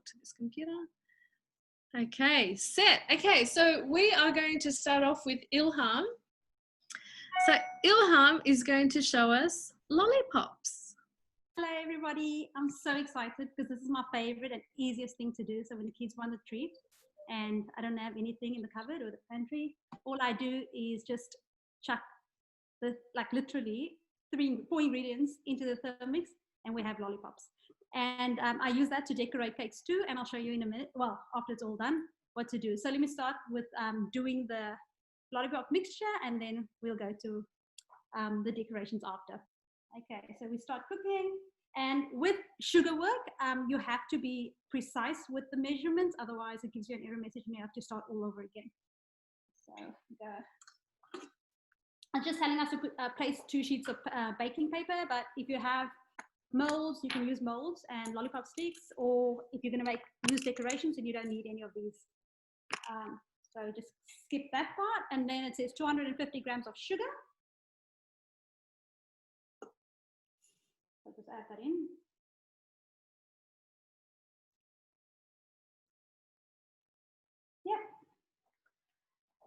to this computer. Okay, set. Okay, so we are going to start off with Ilhaam. So Ilhaam is going to show us lollipops. Hello everybody, I'm so excited because this is my favorite and easiest thing to do. So when the kids want a treat and I don't have anything in the cupboard or the pantry, all I do is just chuck the, like literally 4 ingredients into the Thermomix and we have lollipops. And I use that to decorate cakes too, and I'll show you in a minute, well, after it's all done, what to do. So let me start with doing the lollipop mixture, and then we'll go to the decorations after. Okay, so we start cooking, and with sugar work, you have to be precise with the measurements, otherwise it gives you an error message and you have to start all over again. So I'm just telling us to place 2 sheets of baking paper, but if you have molds, you can use molds and lollipop sticks, or if you're going to use decorations and you don't need any of these. So just skip that part, and then it says 250 grams of sugar. So just add that in. Yep.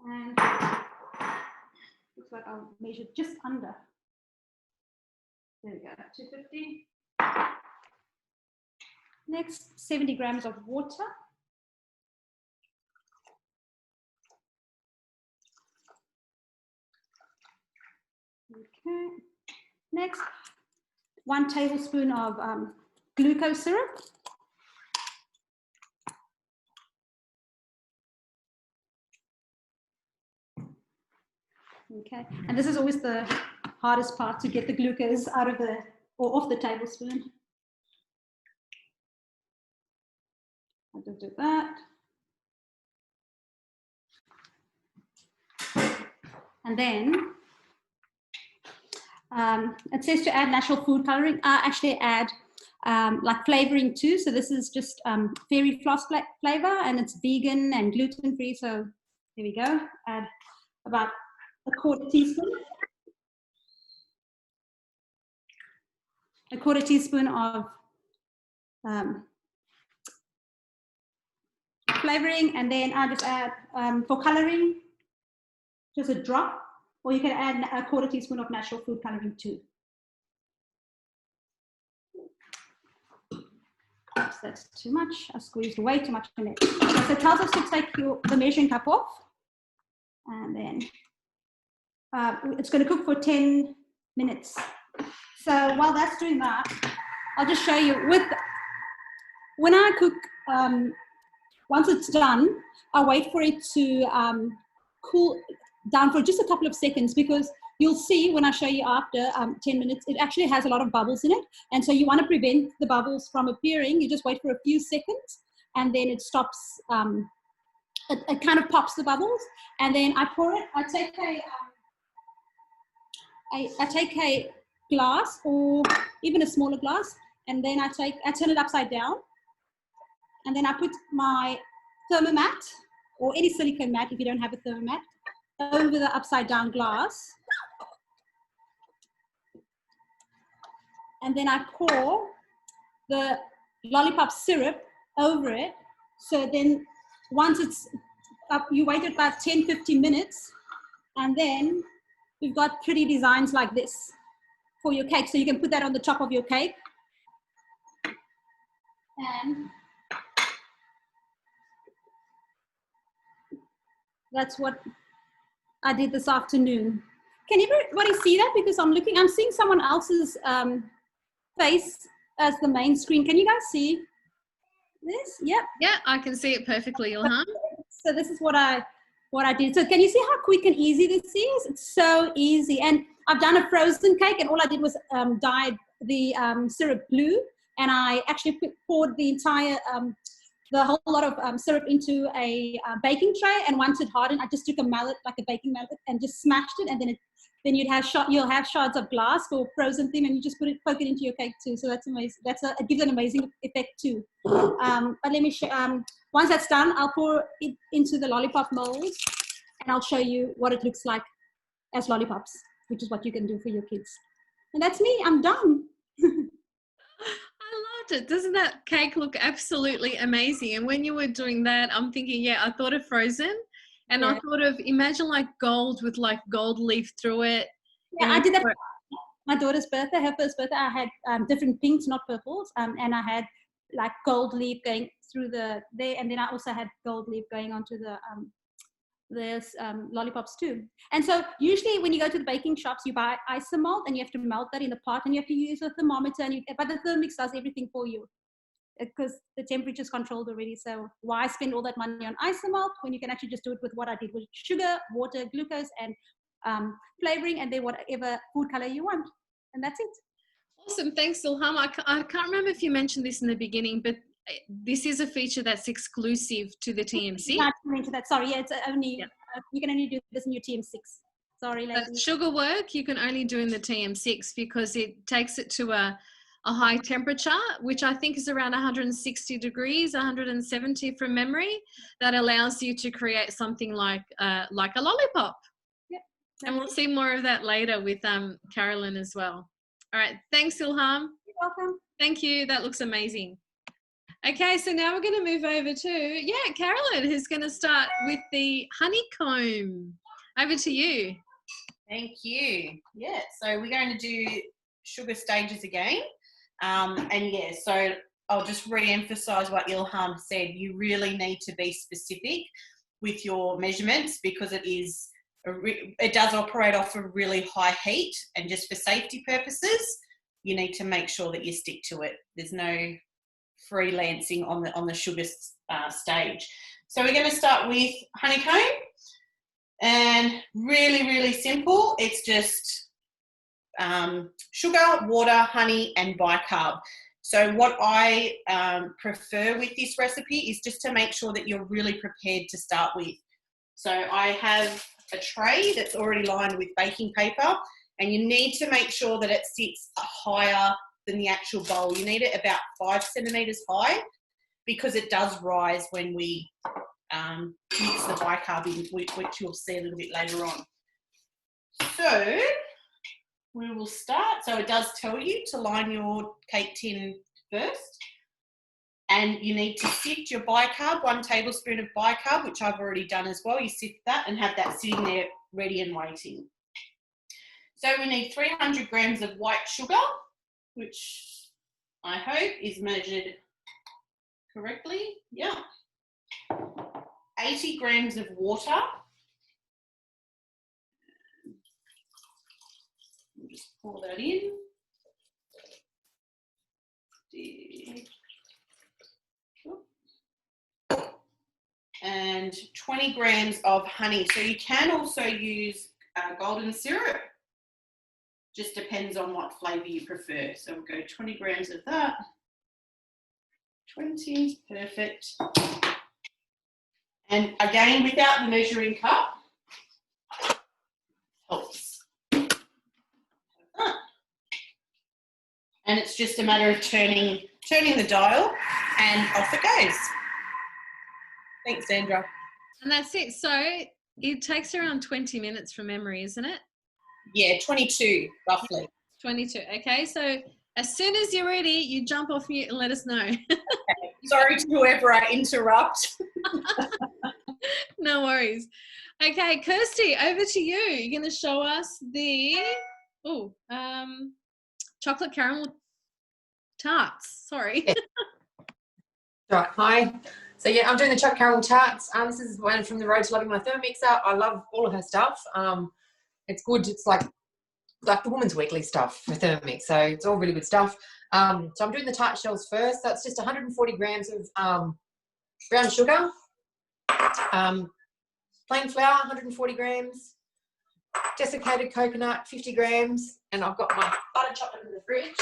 And looks like I'll measure just under. There we go, 250. Next, 70 grams of water. Okay. Next, 1 tablespoon of glucose syrup. Okay, and this is always the hardest part, to get the glucose out of the, or off the tablespoon. I'll just do that. And then it says to add natural food coloring. I actually add like flavoring too. So this is just fairy floss flavor, and it's vegan and gluten free. So here we go. Add about 1/4 teaspoon. 1/4 teaspoon of flavoring, and then I just add for coloring just a drop, or you can add 1/4 teaspoon of natural food coloring too. Oops, that's too much. I squeezed way too much in it. So it tells us to take the measuring cup off, and then it's going to cook for 10 minutes. So while that's doing that, I'll just show you when I cook, once it's done, I wait for it to cool down for just a couple of seconds, because you'll see when I show you after 10 minutes, it actually has a lot of bubbles in it. And so you want to prevent the bubbles from appearing. You just wait for a few seconds, and then it stops. It kind of pops the bubbles, and then I pour it. I take a glass, or even a smaller glass, and then I turn it upside down, and then I put my thermomat, or any silicone mat if you don't have a thermomat, over the upside down glass, and then I pour the lollipop syrup over it. So then once it's up, you wait about 10-15 minutes, and then we've got pretty designs like this for your cake. So you can put that on the top of your cake. And that's what I did this afternoon. Can everybody see that? Because I'm seeing someone else's face as the main screen. Can you guys see this? Yep. Yeah, I can see it perfectly, Ilhaam. So this is what I did. So can you see how quick and easy this is? It's so easy. And I've done a frozen cake, and all I did was dyed the syrup blue, and I actually poured the entire the whole lot of syrup into a baking tray, and once it hardened, I just took a mallet, like a baking mallet, and just smashed it, and then you'll have shards of glass for frozen thing, and you just poke it into your cake too. So that's amazing. It gives an amazing effect too. But let me show. Once that's done, I'll pour it into the lollipop molds, and I'll show you what it looks like as lollipops, which is what you can do for your kids. And that's me. I'm done. I loved loved it. Doesn't that cake look absolutely amazing? And when you were doing that, I'm thinking, yeah, I thought of Frozen, and I thought of, imagine like gold with like gold leaf through it. Yeah, I did that. My daughter's birthday, her first birthday, I had different pinks, not purples, and I had like gold leaf going through there, and then I also had gold leaf going onto the lollipops too. And so usually when you go to the baking shops, you buy isomalt and you have to melt that in the pot, and you have to use a thermometer, but the Thermomix does everything for you because the temperature is controlled already. So why spend all that money on isomalt when you can actually just do it with what I did with sugar, water, glucose, and flavoring, and then whatever food color you want, and that's it. Awesome. Thanks, Ilham. I can't remember if you mentioned this in the beginning, but this is a feature that's exclusive to the TM6. Into that. Sorry, yeah, it's only you can only do this in your TM6. Sorry, ladies. Sugar work you can only do in the TM6 because it takes it to a high temperature, which I think is around 160 degrees, 170 from memory. That allows you to create something like a lollipop. Yep. And we'll see more of that later with Carolyn as well. All right. Thanks, Ilham. You're welcome. Thank you. That looks amazing. Okay, so now we're going to move over to, Carolyn, who's going to start with the honeycomb. Over to you. Thank you. Yeah, so we're going to do sugar stages again. So I'll just re-emphasise what Ilham said. You really need to be specific with your measurements because it does operate off a really high heat, and just for safety purposes, you need to make sure that you stick to it. There's no freelancing on the sugar stage. So we're going to start with honeycomb, and really, really simple. It's just sugar, water, honey, and bicarb. So what I prefer with this recipe is just to make sure that you're really prepared to start with. So I have a tray that's already lined with baking paper, and you need to make sure that it sits higher than the actual bowl. You need it about 5 centimetres high because it does rise when we mix the bicarb in, which you'll see a little bit later on. So we will start. So it does tell you to line your cake tin first, and you need to sift your bicarb, 1 tablespoon of bicarb, which I've already done as well. You sift that and have that sitting there ready and waiting. So we need 300 grams of white sugar, which I hope is measured correctly. Yeah. 80 grams of water. We'll just pour that in. And 20 grams of honey. So you can also use golden syrup. Just depends on what flavour you prefer. So we'll go 20 grams of that. 20, perfect. And again, without the measuring cup, helps. And it's just a matter of turning the dial, and off it goes. Thanks, Sandra. And that's it. So it takes around 20 minutes from memory, isn't it? Yeah, 22, roughly. 22. Okay, so as soon as you're ready, you jump off mute and let us know. Okay. Sorry to whoever I interrupt. No worries. Okay, Kirstie, over to you. You're going to show us the chocolate caramel tarts. Sorry. Yeah. Right, hi. So yeah, I'm doing the chocolate caramel tarts. This is one from the Road to Loving My Thermomixer. I love all of her stuff. It's good. It's like the Woman's Weekly stuff for Thermomix. So it's all really good stuff. So I'm doing the tart shells first. That's just 140 grams of brown sugar, plain flour, 140 grams, desiccated coconut, 50 grams, and I've got my butter chocolate in the fridge.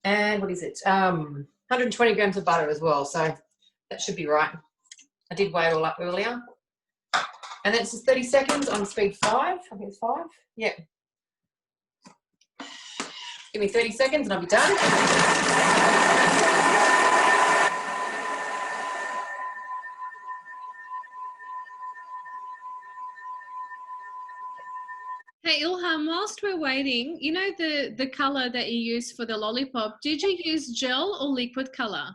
And what is it? 120 grams of butter as well, so that should be right. I did weigh it all up earlier. And then it's just 30 seconds on speed 5. I think it's 5. Yeah. Give me 30 seconds and I'll be done. Hey, Ilham, whilst we're waiting, you know the color that you use for the lollipop, did you use gel or liquid color?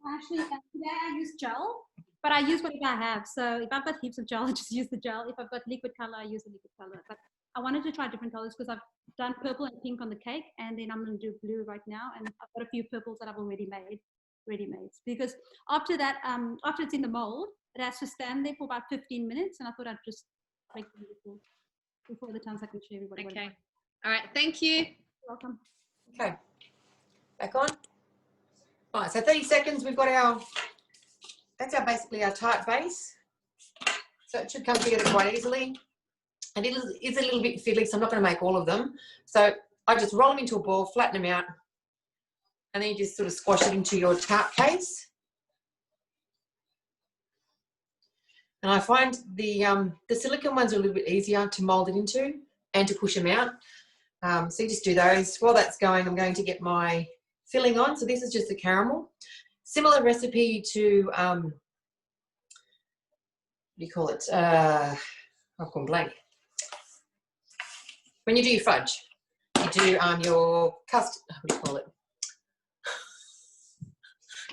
Actually, today I use gel, but I use whatever I have. So if I've got heaps of gel, I just use the gel. If I've got liquid color, I use the liquid color. But I wanted to try different colors because I've done purple and pink on the cake, and then I'm going to do blue right now. And I've got a few purples that I've already made, ready-made. Because after that, after it's in the mold, it has to stand there for about 15 minutes. And I thought I'd just make them before the time so I can show everybody. Okay. All right. Thank you. You're welcome. Okay. Back on. All right, so 30 seconds, we've got our, that's our basically our tart base. So it should come together quite easily. And it is a little bit fiddly, so I'm not going to make all of them. So I just roll them into a ball, flatten them out, and then you just sort of squash it into your tart case. And I find the silicone ones are a little bit easier to mould it into and to push them out. So you just do those. While that's going, I'm going to get my filling on. So this is just the caramel. Similar recipe to, what do you call it? I've gone blank. When you do your fudge, you do your custard, what do you call it?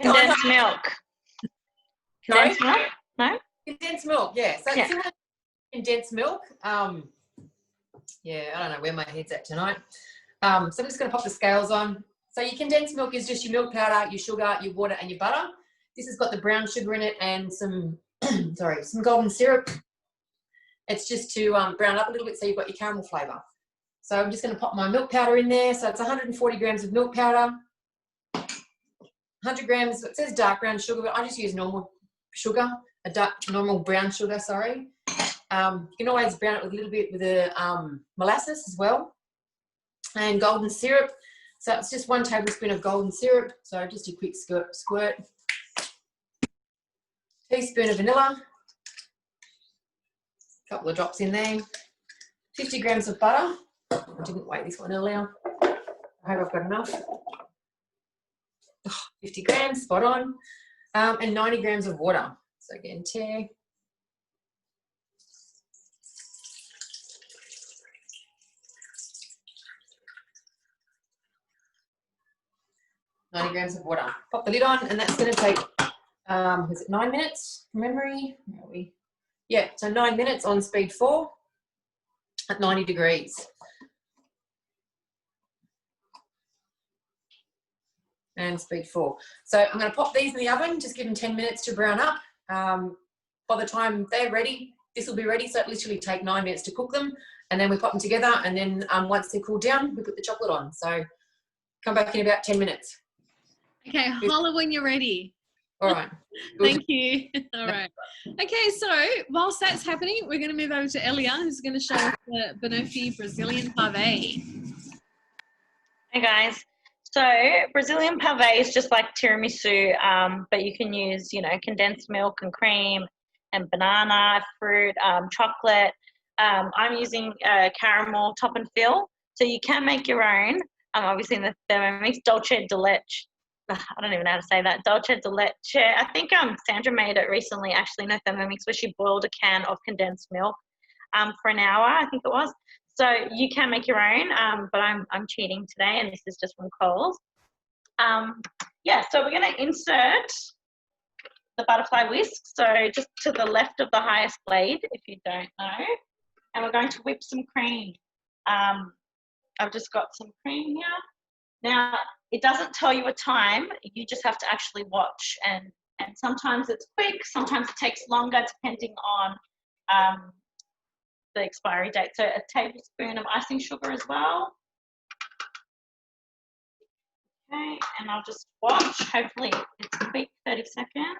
Condensed milk. Condensed milk? No? Condensed milk, yeah. So Yeah. it's similar to condensed milk. Yeah, I don't know where my head's at tonight. So I'm just going to pop the scales on. So your condensed milk is just your milk powder, your sugar, your water, and your butter. This has got the brown sugar in it and some, sorry, some golden syrup. It's just to brown up a little bit so you've got your caramel flavour. So I'm just going to pop my milk powder in there. So it's 140 grams of milk powder, 100 grams, it says dark brown sugar, but I just use normal sugar, normal brown sugar, sorry. You can always brown it with a little bit with the molasses as well. And golden syrup. So it's just 1 tablespoon of golden syrup. So just a quick squirt. Teaspoon of vanilla. A couple of drops in there. 50 grams of butter. I didn't weigh this one earlier. I hope I've got enough. 50 grams, spot on. And 90 grams of water. So again, tear. .90 grams of water. Pop the lid on, and that's going to take, is it 9 minutes from memory? Where are we? Yeah, so 9 minutes on speed 4 at 90 degrees. And speed 4. So I'm going to pop these in the oven, just give them 10 minutes to brown up. By the time they're ready, this will be ready. So it literally take 9 minutes to cook them, and then we pop them together, and then once they're cooled down, we put the chocolate on. So come back in about 10 minutes. Okay, holler when you're ready. All right. Thank you. All right. Okay, so whilst that's happening, we're going to move over to Elia, who's going to show us the Banoffee Brazilian pave. Hey guys. So Brazilian pave is just like tiramisu, but you can use, you know, condensed milk and cream and banana, fruit, chocolate. I'm using caramel top and fill. So you can make your own. Obviously in the Thermomix, dolce de leche. I don't even know how to say that. Dolce de leche. I think Sandra made it recently, actually, in the Thermomix, where she boiled a can of condensed milk for an hour, I think it was. So you can make your own, but I'm cheating today, and this is just from Coles. Yeah, so we're going to insert the butterfly whisk. So just to the left of the highest blade, if you don't know. And we're going to whip some cream. I've just got some cream here. Now, it doesn't tell you a time. You just have to actually watch. And sometimes it's quick. Sometimes it takes longer, depending on the expiry date. So a tablespoon of icing sugar as well. Okay, and I'll just watch. Hopefully it's quick, 30 seconds.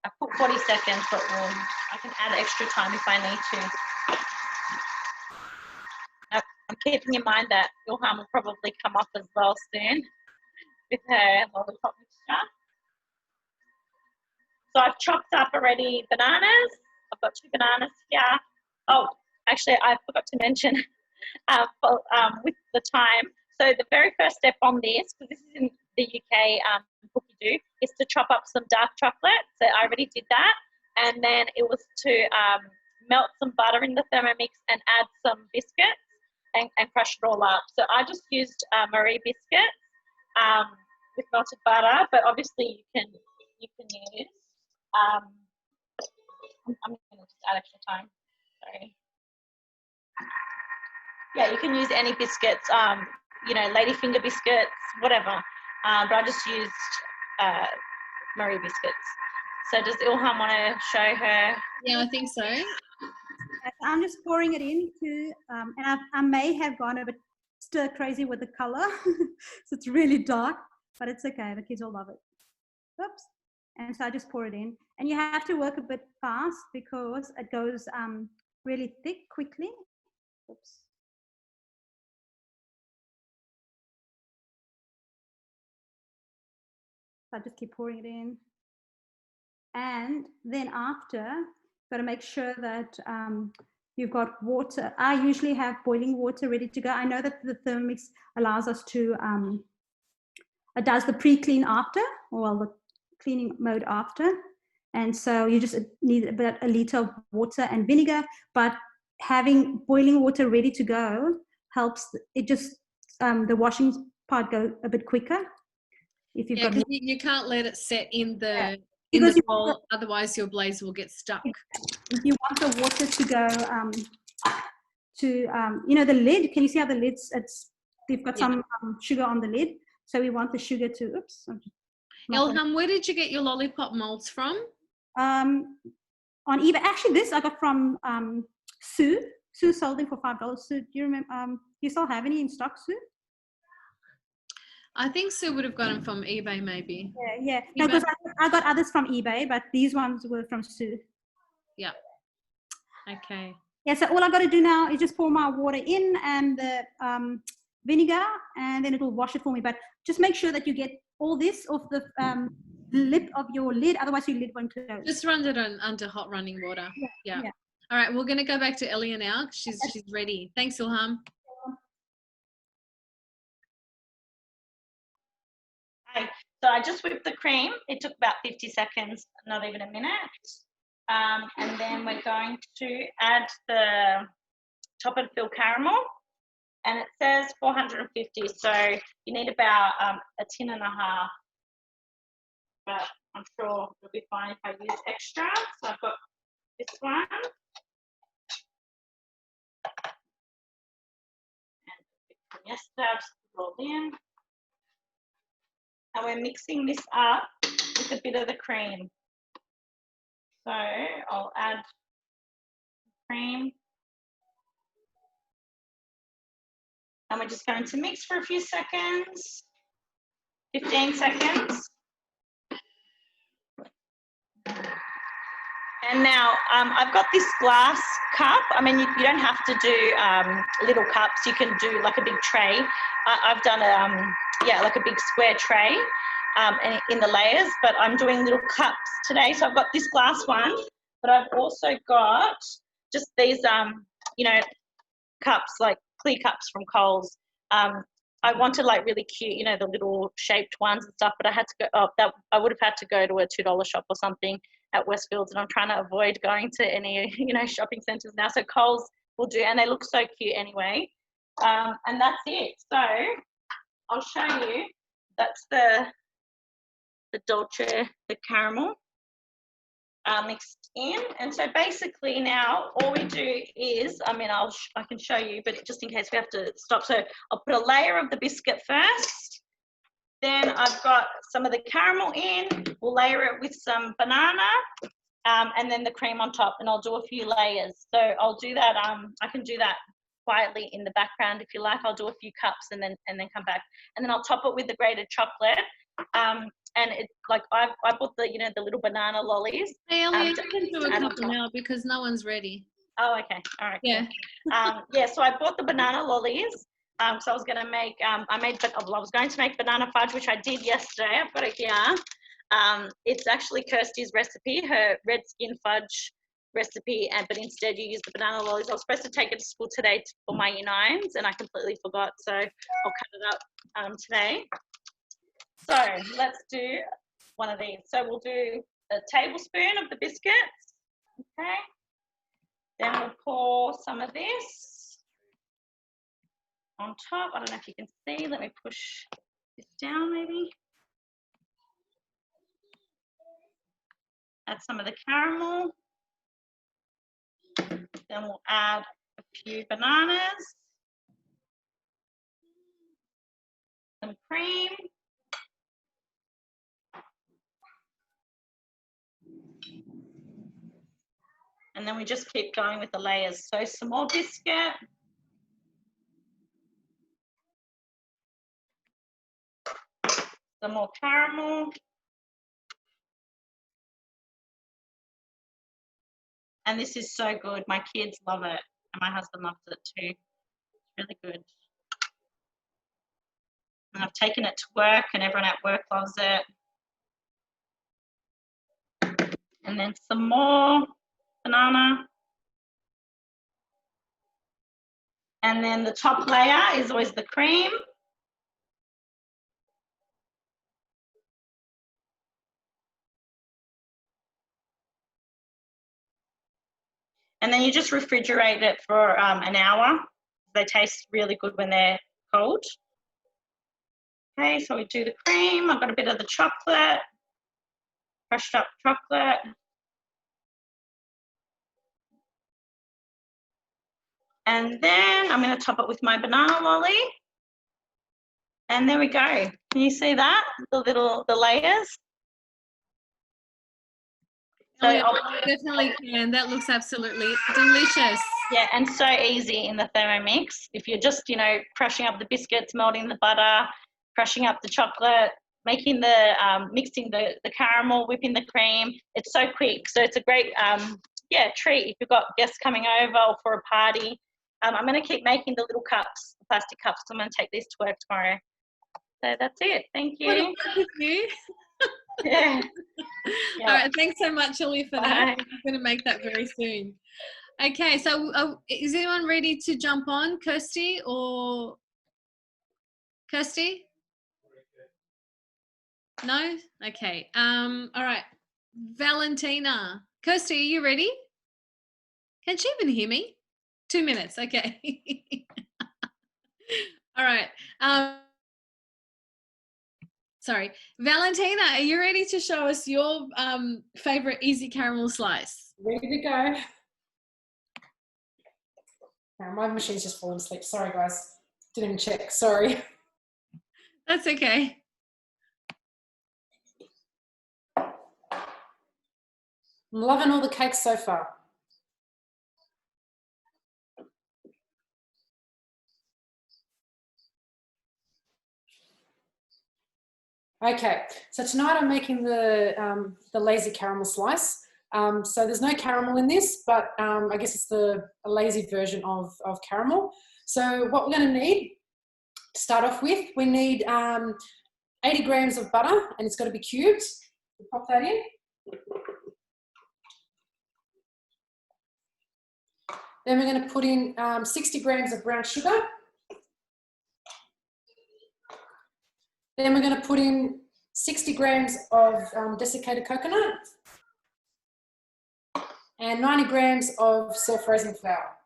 I put 40 seconds, but I can add extra time if I need to. I'm keeping in mind that Ilhaam will probably come up as well soon with her lollipop mixture. So I've chopped up already bananas. I've got 2 bananas here. Oh, actually, I forgot to mention with the time. So the very first step on this, because this is in the UK cooking you do is to chop up some dark chocolate. So I already did that. And then it was to melt some butter in the Thermomix and add some biscuits and crush it all up. So I just used Marie biscuits with melted butter, but obviously you can use. I'm going to just add extra time. Sorry. Yeah, you can use any biscuits, you know, ladyfinger biscuits, whatever. But I just used Marie biscuits. So does Ilhaam want to show her? Yeah, I think so. I'm just pouring it into, and I may have gone a bit stir crazy with the color. So it's really dark, but it's okay. The kids will love it. Oops. And so I just pour it in. And you have to work a bit fast because it goes really thick quickly. Oops. So I just keep pouring it in. And then after, got to make sure that you've got water. I usually have boiling water ready to go. I know that the Thermomix allows us to, it does the pre-clean after, or the cleaning mode after. And so you just need about a liter of water and vinegar, but having boiling water ready to go helps it just, the washing part go a bit quicker. If you've got, you can't let it set in the bowl, otherwise your blaze will get stuck. If you want the water to go you know, the lid, can you see how the lid's, they've got some sugar on the lid, so we want the sugar to, oops. Ilhaam, where did you get your lollipop molds from? On eBay. Actually, this I got from Sue. Sue sold them for $5. Sue, do you remember, do you still have any in stock, Sue? I think Sue would have got them from eBay, maybe. Yeah. No, because I got others from eBay, but these ones were from Sue. Yeah. Okay. Yeah, so all I got to do now is just pour my water in and the vinegar, and then it'll wash it for me. But just make sure that you get all this off the lip of your lid, otherwise your lid won't close. Just run it under hot running water. Yeah. All right, we're going to go back to Elia now. She's ready. Thanks, Ilhaam. So I just whipped the cream. It took about 50 seconds, not even a minute. And then we're going to add the top and fill caramel. And it says 450, so you need about a tin and a half. But I'm sure it'll be fine if I use extra. So I've got this one. And from yesterday, I've just rolled in. And we're mixing this up with a bit of the cream. So I'll add cream. And we're just going to mix for a few seconds, 15 seconds. And now I've got this glass cup. I mean, you don't have to do little cups. You can do like a big tray. I've done like a big square tray and in the layers, but I'm doing little cups today. So I've got this glass one, but I've also got just these, you know, cups, like clear cups from Coles. I wanted like really cute, you know, the little shaped ones and stuff, but I had to go, I would have had to go to a $2 shop or something at Westfields, and I'm trying to avoid going to any, you know, shopping centres now. So Coles will do, and they look so cute anyway. And that's it. So I'll show you. That's the Dolce, the caramel mixed in. And so basically now all we do is, I mean, I can show you, but just in case we have to stop. So I'll put a layer of the biscuit first. Then I've got some of the caramel in. We'll layer it with some banana and then the cream on top, and I'll do a few layers. So I'll do that. I can do that quietly in the background if you like. I'll do a few cups and then come back, and then I'll top it with the grated chocolate. And it, like I bought the, you know, the little banana lollies. Hey Elia, you can do a couple now because no one's ready. Oh, okay. All right. Yeah. Cool. Yeah. So I bought the banana lollies. So I was going to make, I was going to make banana fudge, which I did yesterday. I've got it here. It's actually Kirstie's recipe, her red skin fudge recipe, but instead you use the banana lollies. I was supposed to take it to school today for my year 9s, and I completely forgot. So I'll cut it up today. So let's do one of these. So we'll do a tablespoon of the biscuits, okay? Then we'll pour some of this on top. I don't know if you can see. Let me push this down maybe. Add some of the caramel. Then we'll add a few bananas. Some cream. And then we just keep going with the layers. So some more biscuit. Some more caramel. And this is so good. My kids love it. And my husband loves it too. It's really good. And I've taken it to work and everyone at work loves it. And then some more banana. And then the top layer is always the cream. And then you just refrigerate it for an hour. They taste really good when they're cold. Okay, so we do the cream. I've got a bit of the chocolate, crushed up chocolate. And then I'm going to top it with my banana lolly. And there we go. Can you see that? The layers? So I definitely can. That looks absolutely delicious. Yeah, and so easy in the Thermomix. If you're just, you know, crushing up the biscuits, melting the butter, crushing up the chocolate, making the, mixing the caramel, whipping the cream. It's so quick. So it's a great, treat if you've got guests coming over or for a party. I'm going to keep making the little cups, the plastic cups. I'm going to take these to work tomorrow. So that's it. Thank you. What a work with you. Yeah. All right. Thanks so much, Elia, for that. I'm going to make that very soon. Okay. So is anyone ready to jump on? Kirstie or Kirstie? No? Okay. All right. Valentina. Kirstie, are you ready? Can she even hear me? 2 minutes. Okay. All right. Sorry. Valentina, are you ready to show us your favorite easy caramel slice? Ready to go. My machine's just fallen asleep. Sorry, guys. Didn't even check. Sorry. That's okay. I'm loving all the cakes so far. Okay, so tonight I'm making the lazy caramel slice. So there's no caramel in this, but I guess it's a lazy version of caramel. So what we're going to need to start off with, we need 80 grams of butter, and it's got to be cubed. We'll pop that in. Then we're going to put in 60 grams of brown sugar. Then we're going to put in 60 grams of desiccated coconut and 90 grams of self-raising flour.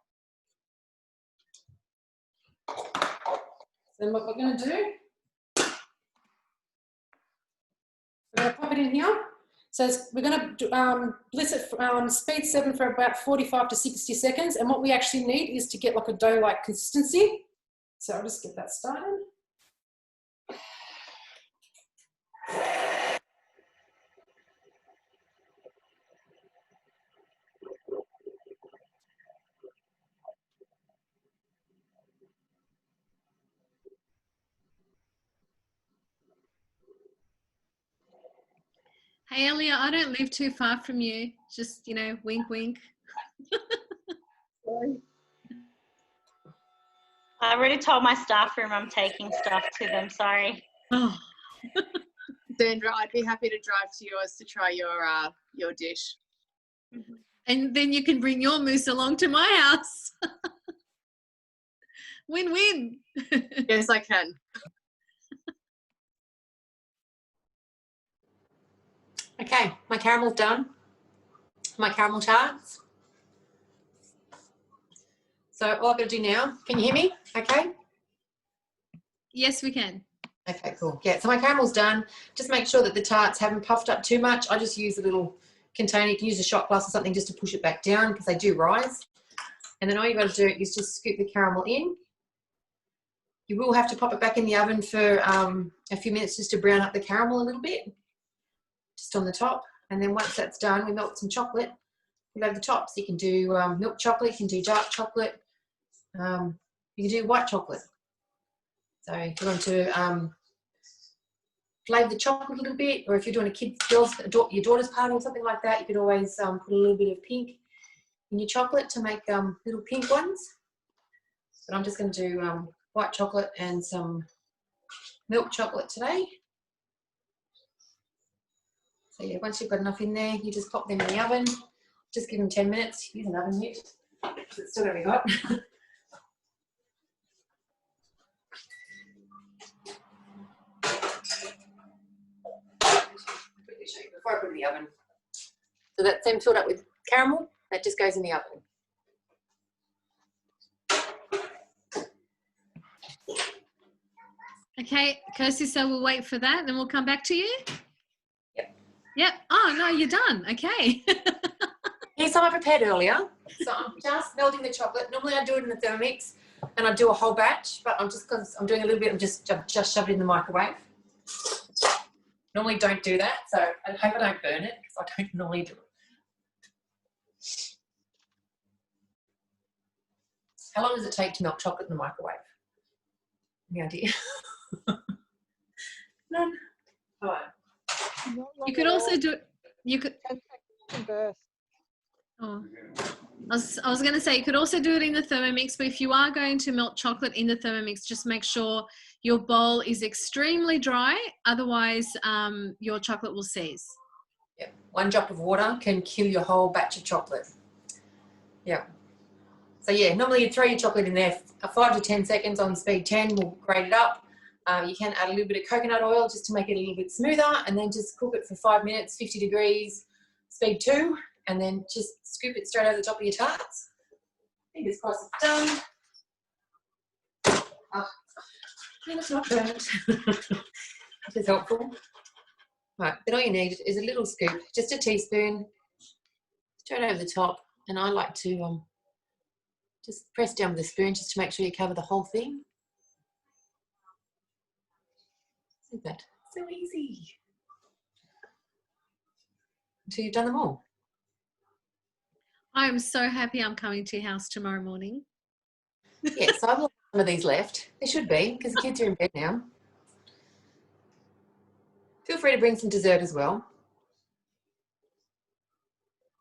Then what we're going to do, we're going to pop it in here. So we're going to blitz it speed 7 for about 45 to 60 seconds. And what we actually need is to get like a dough-like consistency. So I'll just get that started. Hey, Elia, I don't live too far from you. Just, you know, wink, wink. Sorry. I already told my staff room I'm taking stuff to them. Sorry. Oh. Sandra, I'd be happy to drive to yours to try your dish. And then you can bring your mousse along to my house. Win-win. Yes, I can. Okay, my caramel's done. My caramel tarts. So all I've got to do now, can you hear me? Okay. Yes, we can. Okay, cool. Yeah, so my caramel's done. Just make sure that the tarts haven't puffed up too much. I just use a little container. You can use a shot glass or something just to push it back down because they do rise. And then all you've got to do is just scoop the caramel in. You will have to pop it back in the oven for a few minutes just to brown up the caramel a little bit, just on the top. And then once that's done, we melt some chocolate over the top. So you can do milk chocolate, you can do dark chocolate, you can do white chocolate. So if you want to flavour the chocolate a little bit, or if you're doing your daughter's party or something like that, you could always put a little bit of pink in your chocolate to make little pink ones. But I'm just going to do white chocolate and some milk chocolate today. So yeah, once you've got enough in there, you just pop them in the oven. Just give them 10 minutes. Use an oven mitt. It's still going to be hot. Quickly show you before I put it in the oven. So that's them filled up with caramel. That just goes in the oven. Okay, Kirstie, so we'll wait for that, then we'll come back to you. Yep. Yep. Oh, no, you're done. Okay. Here's some I prepared earlier. So I'm just melting the chocolate. Normally I do it in the Thermomix and I do a whole batch, but I'm just, because I'm doing a little bit, I'm just shove it in the microwave. Normally don't do that, so I hope I don't burn it because I don't normally do it. How long does it take to melt chocolate in the microwave? Any idea? None. All right. You could also do it. You could. 10 seconds to burst. Oh, I was going to say you could also do it in the Thermomix, but if you are going to melt chocolate in the Thermomix, just make sure your bowl is extremely dry. Otherwise, your chocolate will seize. Yeah, 1 drop of water can kill your whole batch of chocolate. Yeah. So yeah, normally you throw your chocolate in there 5 to 10 seconds on speed 10. We'll grate it up. You can add a little bit of coconut oil just to make it a little bit smoother, and then just cook it for 5 minutes, 50 degrees, speed 2, and then just scoop it straight over the top of your tarts. Fingers crossed it's done. Oh, and it's not burnt. Which is helpful. Right, then all you need is a little scoop, just a teaspoon, straight over the top, and I like to just press down with a spoon just to make sure you cover the whole thing. Isn't that so easy? Until you've done them all. I am so happy I'm coming to your house tomorrow morning. Yeah, so I've got some of these left. There should be, because the kids are in bed now. Feel free to bring some dessert as well.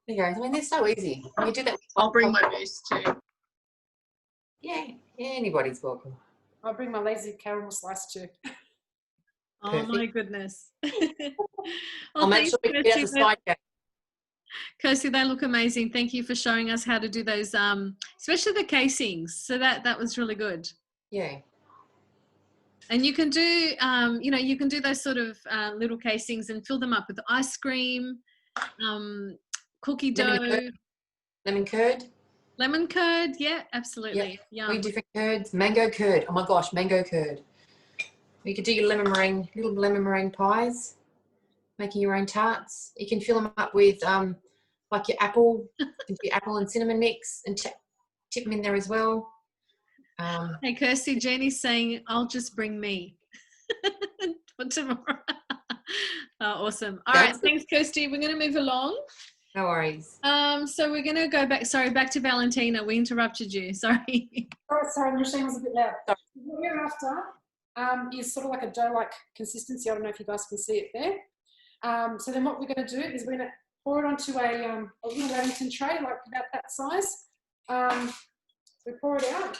There you go. I mean, they're so easy. You do that. I'll bring my boost too. Yeah, anybody's welcome. I'll bring my lazy caramel slice too. Oh Perfect. my goodness. I'll make sure we get out the side gate. Kirstie, they look amazing. Thank you for showing us how to do those, especially the casings. So that was really good. Yeah. And you can do, you can do those sort of little casings and fill them up with ice cream, cookie dough. Lemon curd. Lemon curd, yeah, absolutely. Yep. 3 different curds. Mango curd. Oh my gosh, mango curd. You could do your lemon meringue, little lemon meringue pies, making your own tarts. You can fill them up with like your apple, your apple and cinnamon mix, and tip them in there as well. Hey, Kirstie, Jenny's saying, I'll just bring me for tomorrow. Oh, awesome. All right, thanks, Kirstie. We're going to move along. No worries. So we're going to go back to Valentina. We interrupted you. Sorry. Oh, sorry, the machine was a bit loud. What you're after is sort of like a dough-like consistency. I don't know if you guys can see it there. So then what we're going to do is we're going to pour it onto a little Wellington tray, like about that size. We pour it out.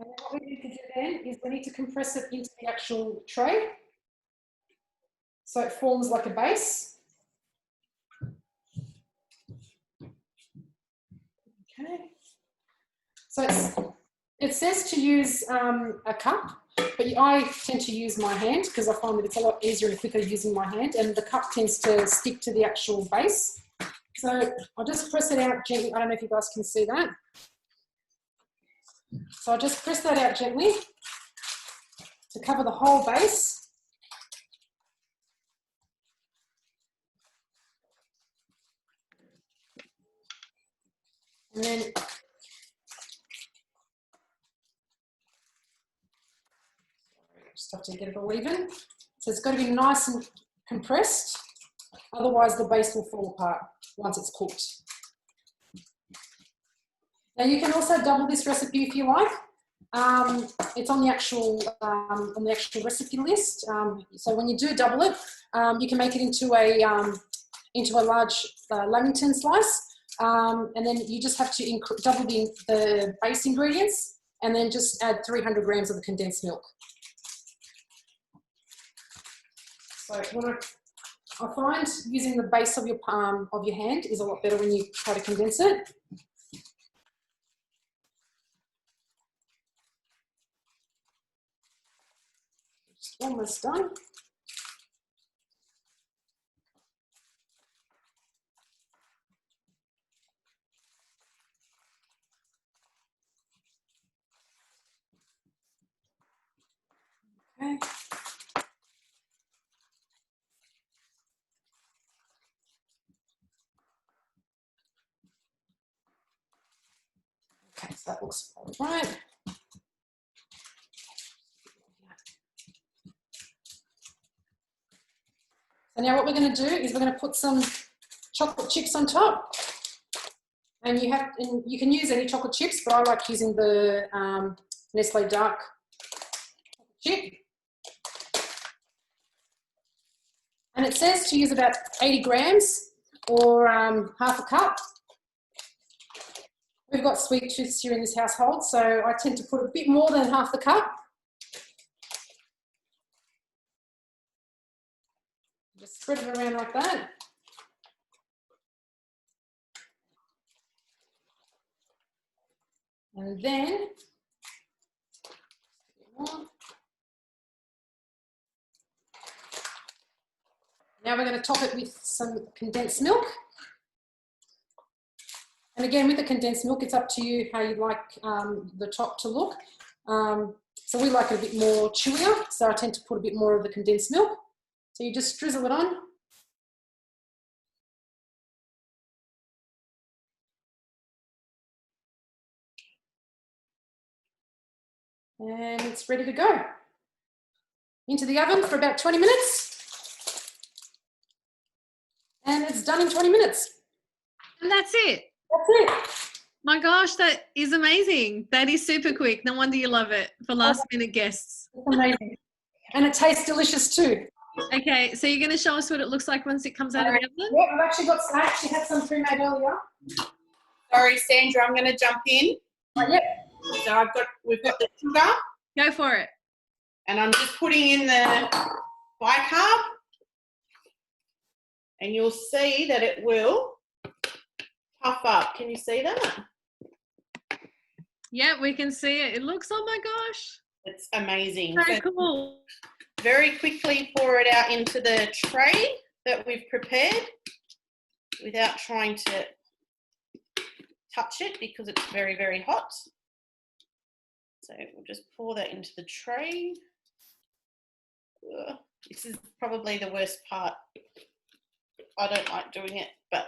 And then what we need to do then is we need to compress it into the actual tray. So it forms like a base. Okay. So It says to use a cup, but I tend to use my hand because I find that it's a lot easier and quicker using my hand, and the cup tends to stick to the actual base. So I'll just press it out gently. I don't know if you guys can see that. So I'll just press that out gently to cover the whole base. And then just have to get it all even. So it's got to be nice and compressed, otherwise the base will fall apart once it's cooked. Now you can also double this recipe if you like. It's on the actual recipe list. So when you do double it, you can make it into a large lamington slice, and then you just have to double the base ingredients, and then just add 300 grams of the condensed milk. So I find using the base of your palm of your hand is a lot better when you try to condense it. Just almost done. Okay. Okay, so that looks all right. So now what we're going to do is we're going to put some chocolate chips on top. And you can use any chocolate chips, but I like using the Nestle Dark chip. And it says to use about 80 grams or half a cup. We've got sweet tooths here in this household, so I tend to put a bit more than half the cup. Just spread it around like that. And then, now we're going to top it with some condensed milk. And again, with the condensed milk, it's up to you how you like the top to look. So we like it a bit more chewier, so I tend to put a bit more of the condensed milk. So you just drizzle it on. And it's ready to go. Into the oven for about 20 minutes. And it's done in 20 minutes. And that's it. That's it. My gosh, that is amazing. That is super quick. No wonder you love it for last minute guests. It's amazing. And it tastes delicious too. Okay, so you're going to show us what it looks like once it comes out of the oven? Yeah, I actually had some pre-made earlier. Sorry, Sandra, I'm going to jump in. Yep. So we've got the sugar. Go for it. And I'm just putting in the bicarb. And you'll see that it will puff up. Can you see that? Yeah, we can see it. It looks, oh my gosh. It's amazing. So cool. Very quickly pour it out into the tray that we've prepared without trying to touch it because it's very, very hot. So we'll just pour that into the tray. Ugh, this is probably the worst part. I don't like doing it, but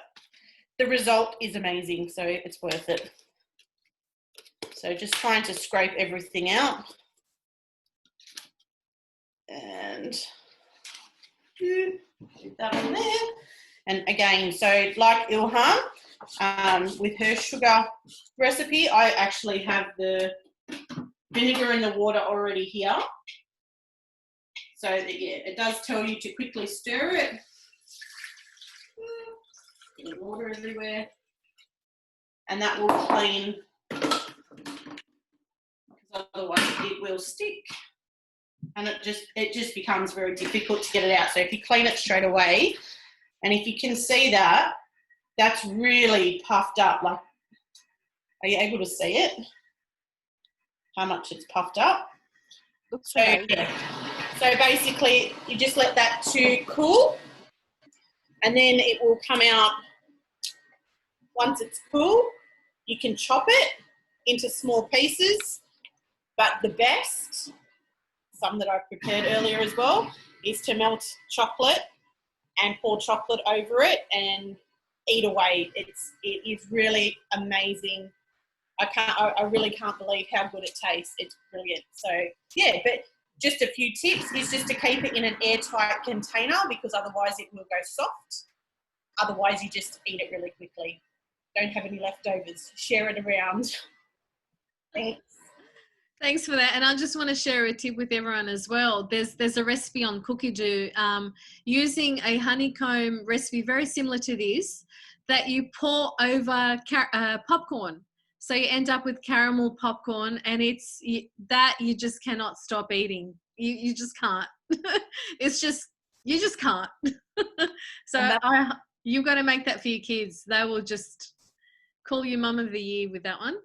the result is amazing, so it's worth it. So just trying to scrape everything out. And put that on there. And again, so like Ilhaam, with her sugar recipe, I actually have the vinegar in the water already here. So that, yeah, it does tell you to quickly stir it. Water everywhere. And that will clean, because otherwise it will stick. And it just becomes very difficult to get it out. So if you clean it straight away, and if you can see that, that's really puffed up. Like, are you able to see it? how much it's puffed up. Looks So, amazing. so basically, you just let that to cool, and then it will come out. Once it's cool, you can chop it into small pieces, but the best, some that I've prepared earlier as well, is to melt chocolate and pour chocolate over it and eat away. It is really amazing. I really can't believe how good it tastes. It's brilliant. So yeah, but just a few tips is just to keep it in an airtight container, because otherwise it will go soft. Otherwise you just eat it really quickly. Don't have any leftovers. Share it around. Thanks. Thanks for that. And I just want to share a tip with everyone as well. There's a recipe on Cookie Do using a honeycomb recipe very similar to this that you pour over popcorn. So you end up with caramel popcorn, and that you just cannot stop eating. You just can't. It's just, you just can't. So you've got to make that for your kids. They will just call you Mum of the Year with that one.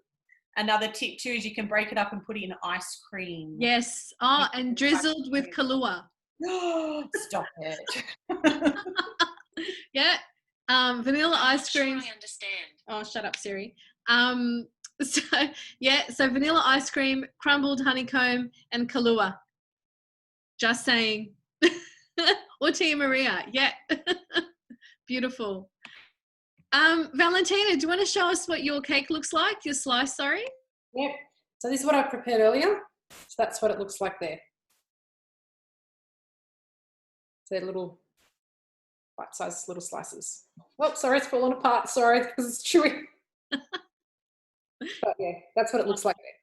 Another tip too is you can break it up and put it in ice cream. Yes. Oh, and drizzled with Kahlua. Stop it. Yeah. Vanilla ice cream. I understand. Oh, shut up, Siri. So vanilla ice cream, crumbled honeycomb, and Kahlua. Just saying. Or Tia Maria. Yeah. Beautiful. Valentina, do you want to show us what your cake looks like? Your slice, sorry. Yep. So this is what I prepared earlier. So that's what it looks like there. So they're little bite-sized little slices. Oh, sorry, it's falling apart. Sorry, because it's chewy. But yeah, that's what it looks like there.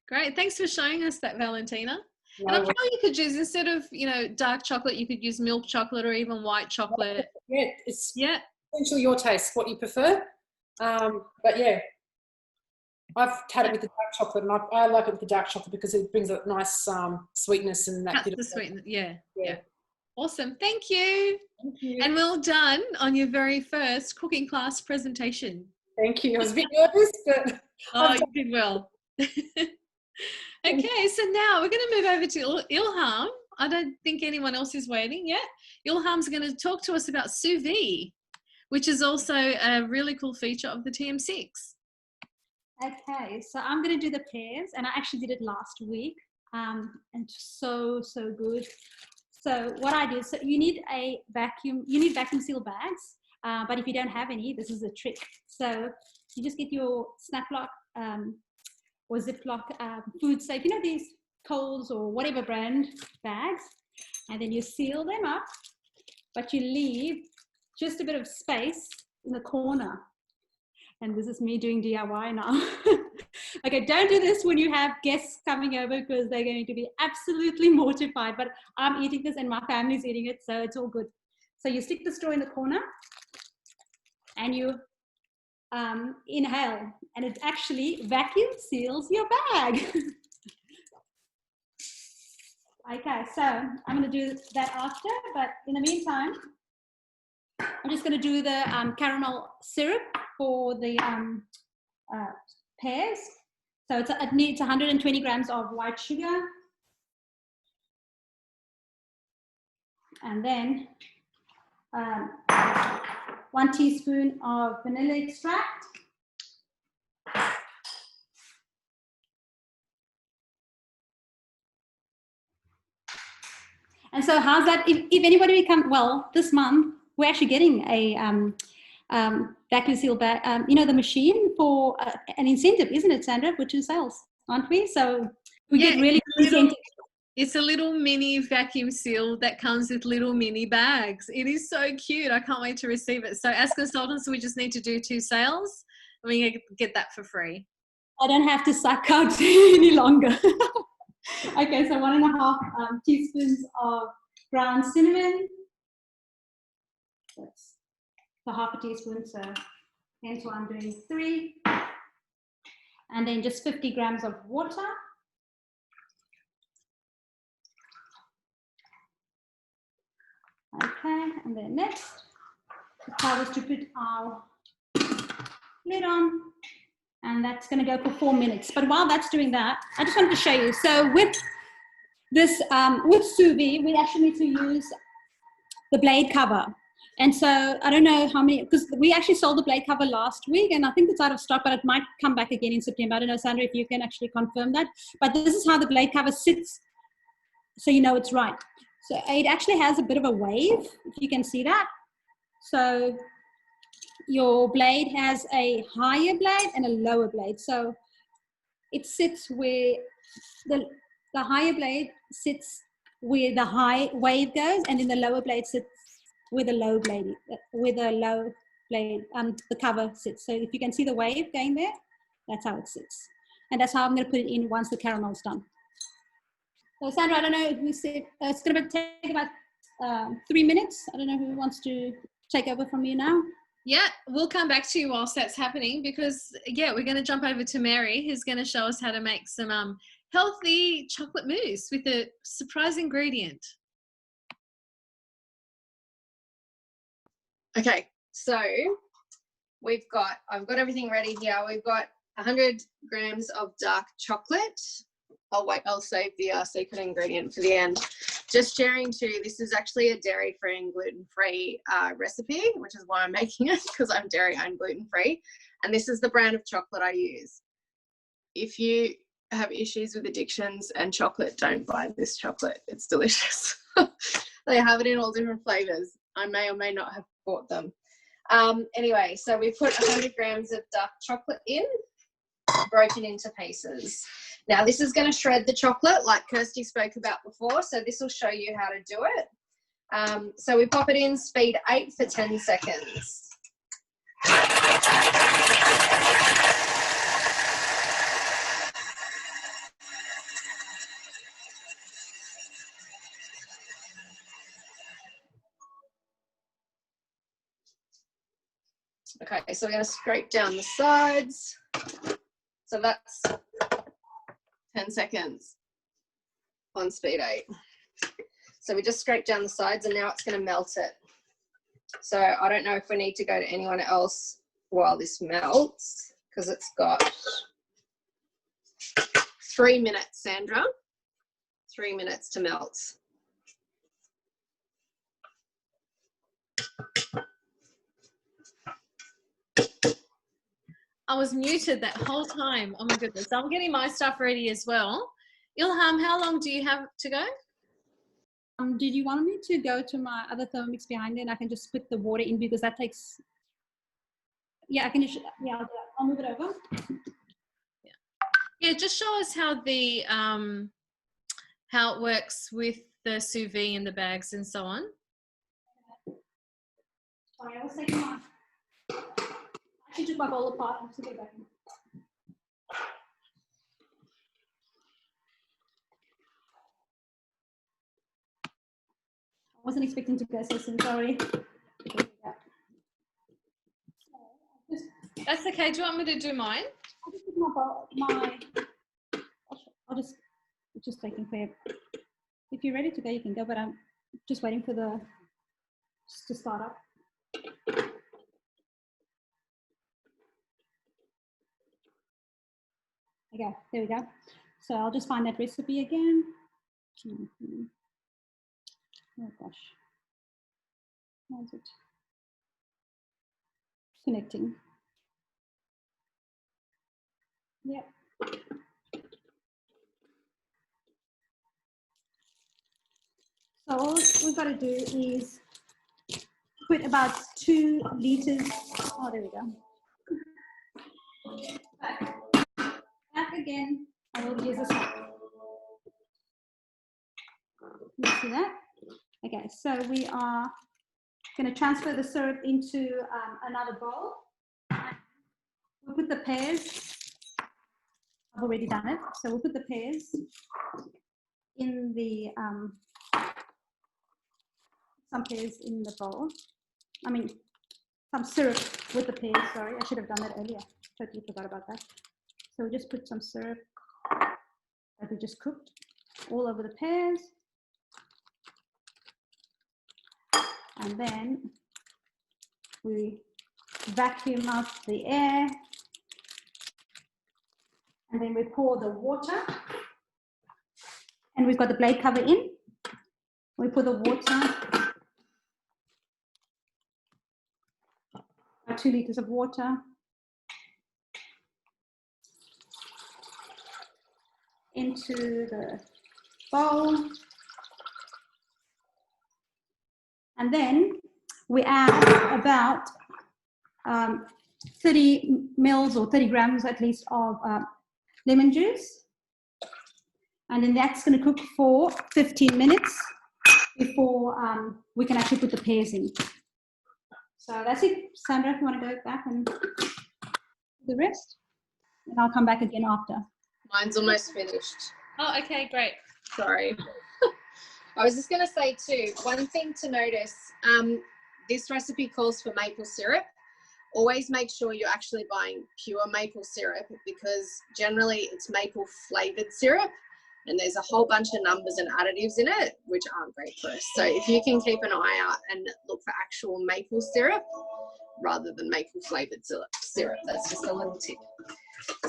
Great. Thanks for showing us that, Valentina. No, and I probably you could use, instead of, dark chocolate, you could use milk chocolate or even white chocolate. Yeah, it's essentially your taste, what you prefer. But yeah, I've had it with the dark chocolate, and I like it with the dark chocolate because it brings a nice sweetness and that. That's the sweetness. Yeah. Awesome. Thank you. Thank you. And well done on your very first cooking class presentation. Thank you. I was a bit nervous, but you did well. Okay, so now we're going to move over to Ilhaam. I don't think anyone else is waiting yet. Ilhaam's going to talk to us about sous vide, which is also a really cool feature of the TM6. Okay, so I'm going to do the pears, and I actually did it last week, and so good. So what I do, so you need vacuum seal bags, but if you don't have any, this is a trick. So you just get your Snaplock or Ziploc food safe, these Coles or whatever brand bags, and then you seal them up, but you leave just a bit of space in the corner. And this is me doing DIY now. Okay, don't do this when you have guests coming over, because they're going to be absolutely mortified, but I'm eating this and my family's eating it, so it's all good. So you stick the straw in the corner and you inhale, and it actually vacuum seals your bag. Okay, so I'm going to do that after, but in the meantime, I'm just going to do the caramel syrup for the pears. So it needs 120 grams of white sugar. And then 1 teaspoon of vanilla extract. And so how's that, if anybody this month, we're actually getting a vacuum seal bag, the machine for an incentive, isn't it, Sandra, for 2 sales, aren't we? So we get really good incentives. It's a little mini vacuum seal that comes with little mini bags. It is so cute. I can't wait to receive it. So as consultants, we just need to do 2 sales. We get that for free. I don't have to suck out any longer. Okay, so 1.5 teaspoons of ground cinnamon. That's for 1/2 teaspoon, so hence why I'm doing 3. And then just 50 grams of water. Okay, and then next, the towel is to put our lid on, And that's going to go for 4 minutes. But while that's doing that, I just wanted to show you. So with this, with sous vide, we actually need to use the blade cover. And so I don't know how many, because we actually sold the blade cover last week, and I think it's out of stock, but it might come back again in September. I don't know, Sandra, if you can actually confirm that. But this is how the blade cover sits, so you know it's right. So it actually has a bit of a wave, if you can see that. So your blade has a higher blade and a lower blade. So it sits where the higher blade sits where the high wave goes, and then the lower blade sits where the low blade, the cover sits. So if you can see the wave going there, that's how it sits. And that's how I'm going to put it in once the caramel's done. So Sandra, I don't know if we said, it's going to take about 3 minutes. I don't know who wants to take over from you now. Yeah, we'll come back to you whilst that's happening, because yeah, we're going to jump over to Mary, who's going to show us how to make some healthy chocolate mousse with a surprise ingredient. Okay, so I've got everything ready here. We've got 100 grams of dark chocolate. I'll save the secret ingredient for the end. Just sharing too, this is actually a dairy-free and gluten-free recipe, which is why I'm making it, because I'm dairy and gluten-free. And this is the brand of chocolate I use. If you have issues with addictions and chocolate, don't buy this chocolate. It's delicious. They have it in all different flavors. I may or may not have bought them. Anyway, so we put 100 grams of dark chocolate in, broken into pieces. Now this is going to shred the chocolate like Kirstie spoke about before, so this will show you how to do it. So we pop it in speed 8 for 10 seconds. Okay, so we're going to scrape down the sides. So that's 10 seconds on speed 8. So we just scrape down the sides, and now it's going to melt it. So I don't know if we need to go to anyone else while this melts, because it's got 3 minutes, Sandra. 3 minutes to melt. I was muted that whole time. Oh my goodness. I'm getting my stuff ready as well. Ilham, how long do you have to go? Did you want me to go to my other Thermomix behind it, and I can just put the water in, because that takes, yeah, I can just, yeah, I'll move it over. Yeah, just show us how the how it works with the sous vide and the bags and so on. Sorry, I was taking my, I actually took my bowl apart. I have to go back in. I wasn't expecting to go so soon, sorry. That's okay. Do you want me to do mine? I'll just put it's just taking forever. If you're ready to go, you can go, but I'm just waiting for to start up. Okay, there we go. So I'll just find that recipe again. Oh gosh, how is it connecting? Yep. So all we've got to do is put about 2 liters. Oh, there we go. Back again. I will use this one. You see that? Okay, so we are going to transfer the syrup into another bowl. We'll put the pears. I've already done it. So we'll put the pears in the some pears in the bowl. I mean, some syrup with the pears. Sorry, I should have done that earlier. Totally forgot about that. So we just put some syrup that we just cooked all over the pears. And then we vacuum out the air And then we pour the water. And we've got the blade cover in. We pour the water. 2 liters of water. Into the bowl. And then we add about 30 mils or 30 grams at least of lemon juice. And then that's going to cook for 15 minutes before we can actually put the pears in. So that's it. Sandra, if you want to go back and do the rest, and I'll come back again after. Mine's almost finished. Oh, okay, great. Sorry. I was just going to say too, one thing to notice, this recipe calls for maple syrup. Always make sure you're actually buying pure maple syrup, because generally it's maple flavored syrup and there's a whole bunch of numbers and additives in it which aren't great for us. So if you can keep an eye out and look for actual maple syrup rather than maple flavored syrup, that's just a little tip.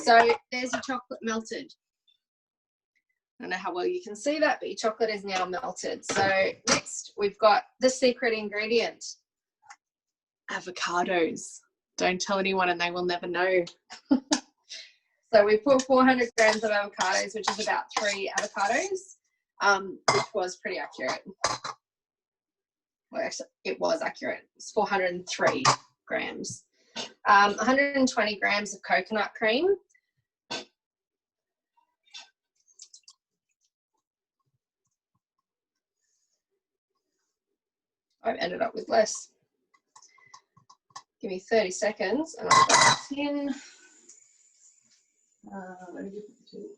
So there's your chocolate melted. I don't know how well you can see that, but your chocolate is now melted. So next we've got the secret ingredient, avocados. Don't tell anyone and they will never know. So we put 400 grams of avocados, which is about 3 avocados, which was pretty accurate. Well, actually, it was accurate. It's 403 grams. 120 grams of coconut cream. I've ended up with less. Give me 30 seconds and I'll put this in. Let me just put the 2.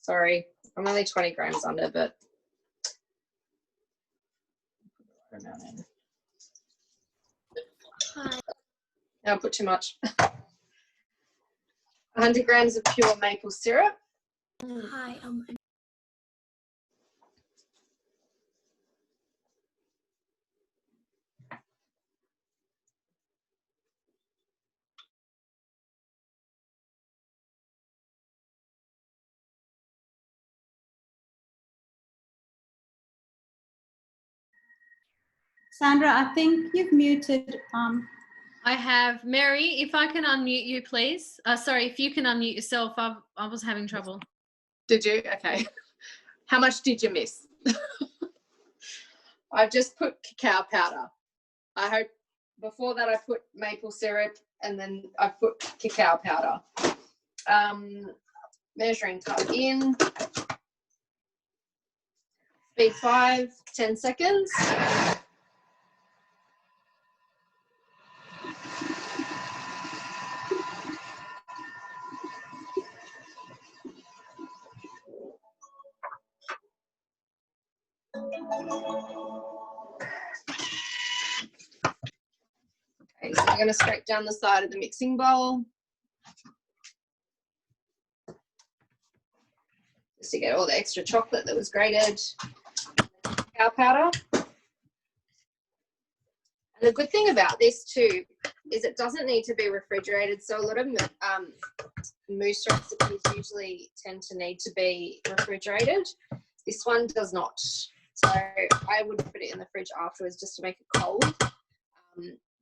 Sorry, I'm only 20 grams under, but I'll put too much. 100 grams of pure maple syrup. Hi, Sandra, I think you've muted. I have Mary. If I can unmute you, please. Sorry, if you can unmute yourself. I was having trouble. Did you? Okay. How much did you miss? I've just put cacao powder. I hope before that I put maple syrup and then I put cacao powder. Measuring cup in. Speed 5, 10 seconds. Okay, so we're going to scrape down the side of the mixing bowl just to get all the extra chocolate that was grated. Cacao powder. And the good thing about this too is it doesn't need to be refrigerated. So a lot of mousse recipes usually tend to need to be refrigerated. This one does not. So I would put it in the fridge afterwards just to make it cold.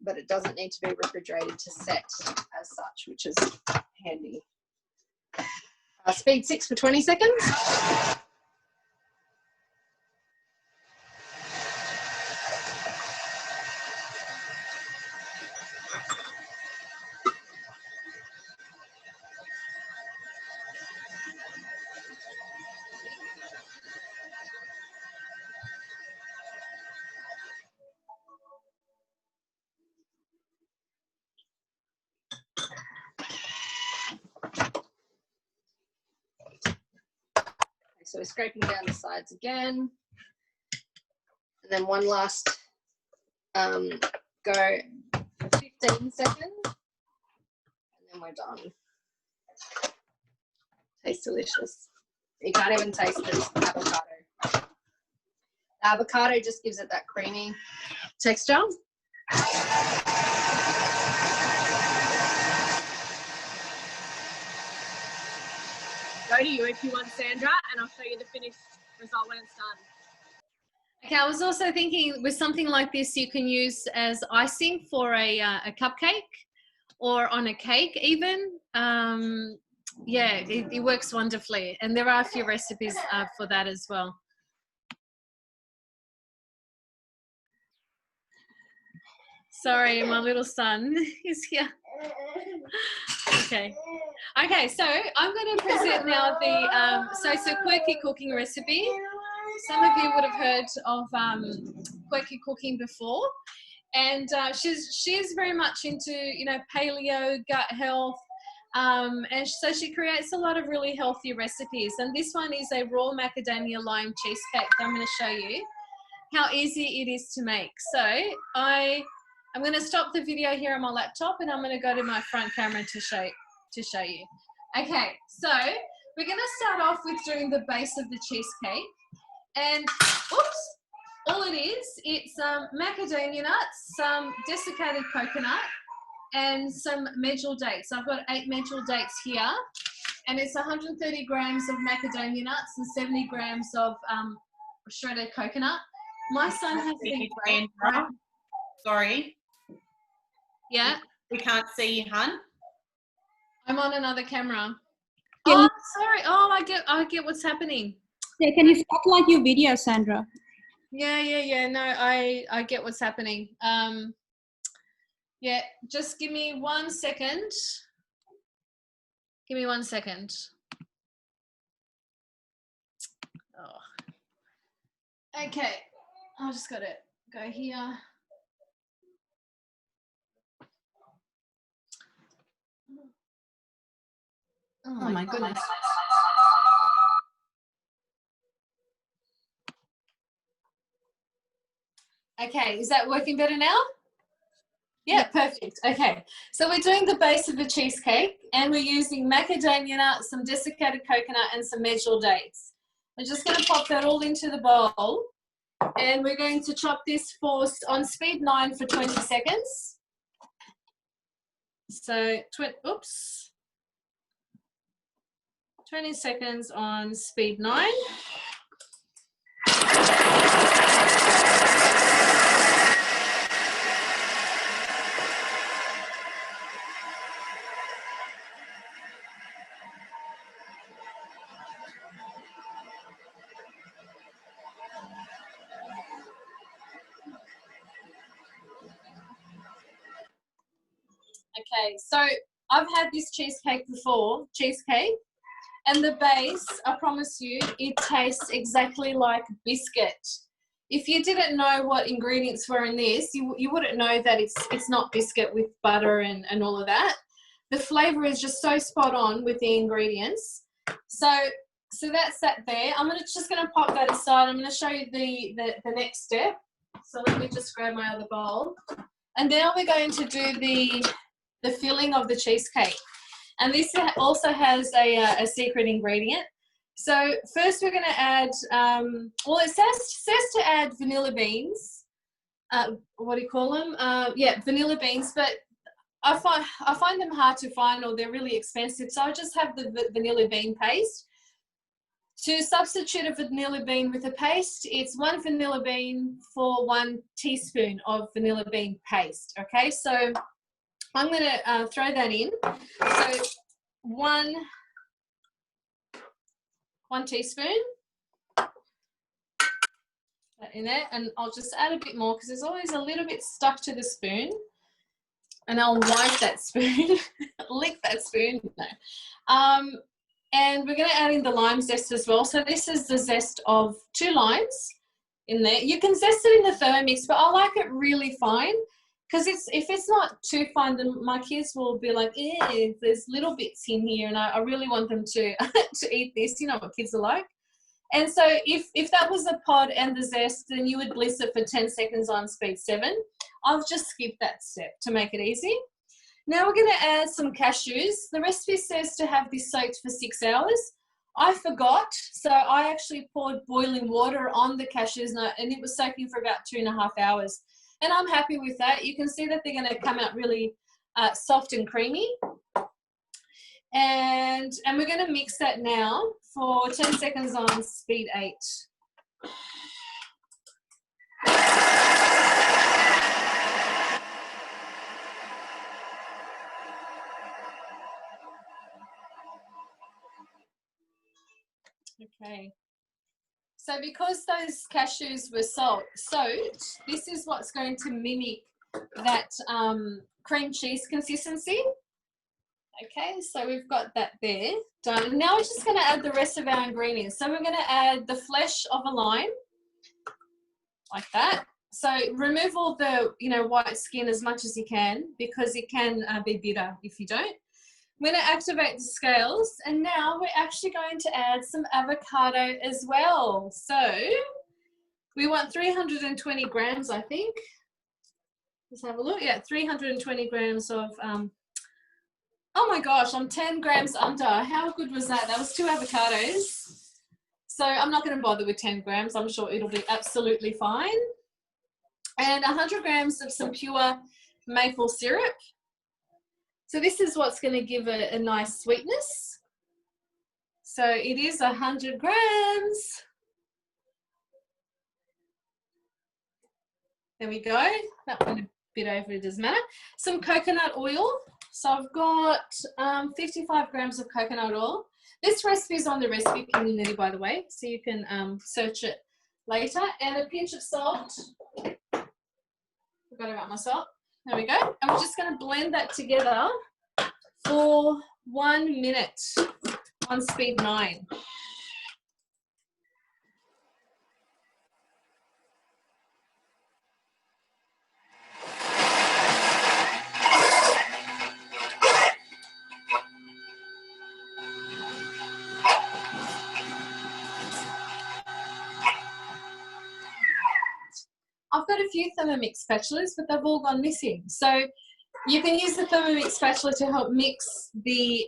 But it doesn't need to be refrigerated to set as such, which is handy. Speed 6 for 20 seconds. So we're scraping down the sides again. And then one last go for 15 seconds. And then we're done. Tastes delicious. You can't even taste the avocado. The avocado just gives it that creamy texture. Go to you if you want, Sandra, and I'll show you the finished result when it's done. Okay, I was also thinking with something like this, you can use as icing for a cupcake or on a cake even. Yeah, it works wonderfully. And there are a few recipes for that as well. Sorry, my little son is here. Okay. Okay, so I'm going to present now the, so it's a quirky cooking recipe. Some of you would have heard of quirky cooking before. And she's very much into, you know, paleo, gut health. And so she creates a lot of really healthy recipes. And this one is a raw macadamia lime cheesecake that I'm going to show you how easy it is to make. So I'm going to stop the video here on my laptop and I'm going to go to my front camera to show you. Okay, so we're going to start off with doing the base of the cheesecake. And, oops, all it is, it's macadamia nuts, some desiccated coconut, and some medjool dates. I've got 8 medjool dates here, and it's 130 grams of macadamia nuts and 70 grams of shredded coconut. My son has been great. Sorry. Yeah? We can't see you, hun. I'm on another camera. Oh, sorry. Oh, I get what's happening. Yeah, can you spotlight your video, Sandra? Yeah. No, I get what's happening. Yeah, just give me 1 second. Give me 1 second. Oh. Okay, I just got to go here. Oh my goodness. Okay, is that working better now? Yeah, perfect. Okay, so we're doing the base of the cheesecake and we're using macadamia nuts, some desiccated coconut and some medjool dates. I'm just going to pop that all into the bowl and we're going to chop this on speed 9 for 20 seconds. So, 20 seconds on speed 9. Okay, so I've had this cheesecake before, and the base, I promise you, it tastes exactly like biscuit. If you didn't know what ingredients were in this, you wouldn't know that it's not biscuit with butter and all of that. The flavour is just so spot on with the ingredients. So that's that there. I'm just going to pop that aside. I'm going to show you the next step. So let me just grab my other bowl. And now we're going to do the filling of the cheesecake. And this also has a secret ingredient. So first we're going to add, well, it says to add vanilla beans. What do you call them? Yeah, vanilla beans, but I find them hard to find or they're really expensive. So I just have the vanilla bean paste. To substitute a vanilla bean with a paste, it's 1 vanilla bean for 1 teaspoon of vanilla bean paste. Okay, so I'm going to throw that in. So one teaspoon that in there, and I'll just add a bit more because there's always a little bit stuck to the spoon. And I'll wipe that spoon, lick that spoon. No. And we're going to add in the lime zest as well. So this is the zest of 2 limes in there. You can zest it in the Thermomix, but I like it really fine because if it's not too fine, then my kids will be like, there's little bits in here, and I really want them to to eat this. You know what kids are like. And so if that was the pod and the zest, then you would bliss it for 10 seconds on speed 7. I've just skipped that step to make it easy. Now we're going to add some cashews. The recipe says to have this soaked for 6 hours. I forgot, so I actually poured boiling water on the cashews and it was soaking for about 2.5 hours. And I'm happy with that. You can see that they're going to come out really soft and creamy. And we're going to mix that now for 10 seconds on speed 8. Okay. So because those cashews were soaked, this is what's going to mimic that cream cheese consistency. Okay, so we've got that there done. And now we're just going to add the rest of our ingredients. So we're going to add the flesh of a lime, like that. So remove all the, white skin as much as you can, because it can be bitter if you don't. I'm going to activate the scales, and now we're actually going to add some avocado as well. So we want 320 grams, I think. Let's have a look. Yeah, 320 grams of, oh my gosh, I'm 10 grams under. How good was that? That was 2 avocados. So I'm not going to bother with 10 grams. I'm sure it'll be absolutely fine. And 100 grams of some pure maple syrup. So this is what's going to give it a nice sweetness. So it is 100 grams. There we go. That went a bit over, it doesn't matter. Some coconut oil. So I've got 55 grams of coconut oil. This recipe is on the recipe community, by the way, so you can search it later. And a pinch of salt. Forgot about my salt. There we go. And we're just going to blend that together for 1 minute on speed 9. I've got a few Thermomix spatulas, but they've all gone missing. So you can use the Thermomix spatula to help mix the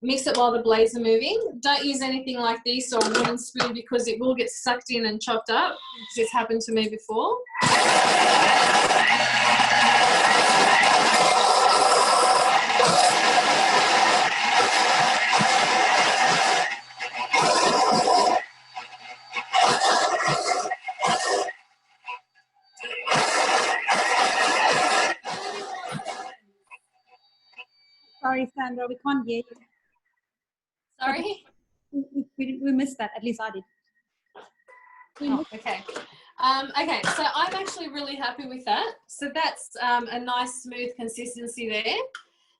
mix it while the blades are moving. Don't use anything like this or a wooden spoon, because it will get sucked in and chopped up. This happened to me before. Sorry, Sandra, we can't hear you. Sorry? We missed that. At least I did. Oh, okay. Okay, so I'm actually really happy with that. So that's a nice smooth consistency there.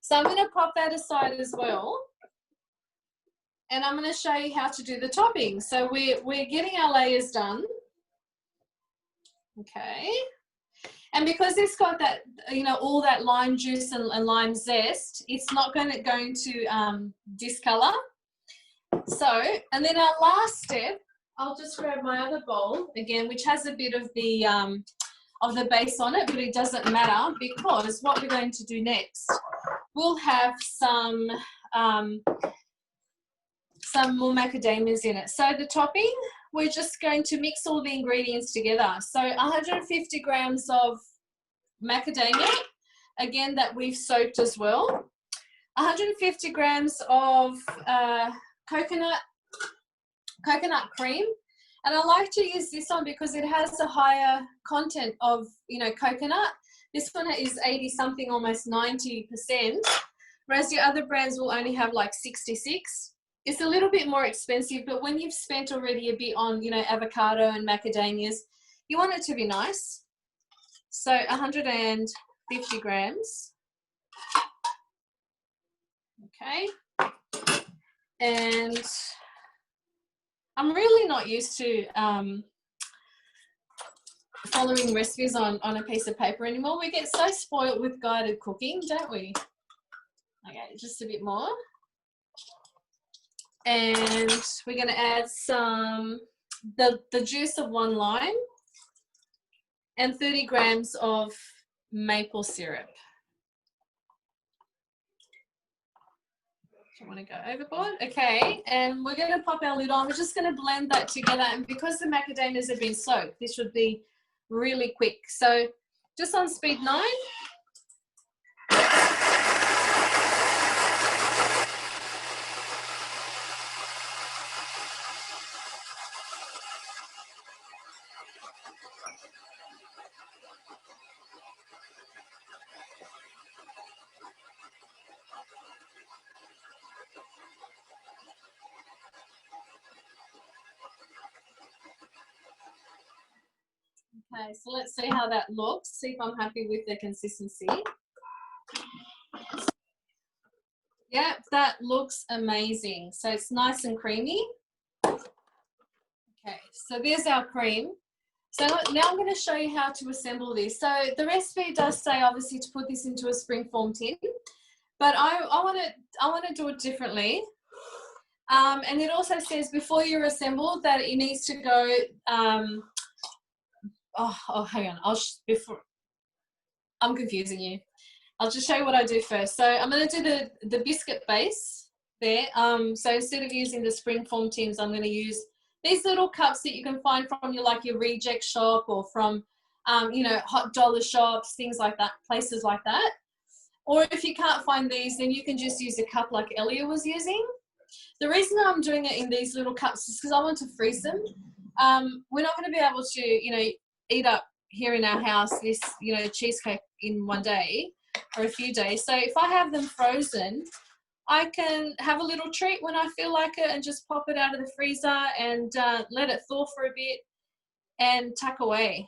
So I'm going to pop that aside as well. And I'm going to show you how to do the topping. So we're getting our layers done. Okay. And because it's got that, all that lime juice and lime zest, it's not going to discolor. So, and then our last step, I'll just grab my other bowl again, which has a bit of the base on it, but it doesn't matter, because what we're going to do next, we'll have some more macadamias in it. So the topping, we're just going to mix all the ingredients together. So 150 grams of macadamia, again, that we've soaked as well. 150 grams of coconut cream. And I like to use this one because it has a higher content of, coconut. This one is 80 something, almost 90%, whereas the other brands will only have like 66. It's a little bit more expensive, but when you've spent already a bit on, avocado and macadamias, you want it to be nice. So 150 grams. Okay. And I'm really not used to following recipes on a piece of paper anymore. We get so spoiled with guided cooking, don't we? Okay, just a bit more. And we're going to add some, the juice of 1 lime and 30 grams of maple syrup. Don't want to go overboard. Okay, and we're going to pop our lid on. We're just going to blend that together. And because the macadamias have been soaked, this should be really quick. So just on speed 9. Okay, so let's see how that looks, see if I'm happy with the consistency. Yeah, that looks amazing. So it's nice and creamy. Okay, so there's our cream. So now I'm going to show you how to assemble this. So the recipe does say obviously to put this into a springform tin, but I want to do it differently. And it also says before you assemble that it needs to go. Hang on. I'm confusing you. I'll just show you what I do first. So I'm going to do the biscuit base there. So instead of using the springform tins, I'm going to use these little cups that you can find from your reject shop or from hot dollar shops, things like that, places like that. Or if you can't find these, then you can just use a cup like Elia was using. The reason I'm doing it in these little cups is because I want to freeze them. We're not going to be able to, eat up here in our house this, cheesecake in one day or a few days. So if I have them frozen, I can have a little treat when I feel like it and just pop it out of the freezer and let it thaw for a bit and tuck away.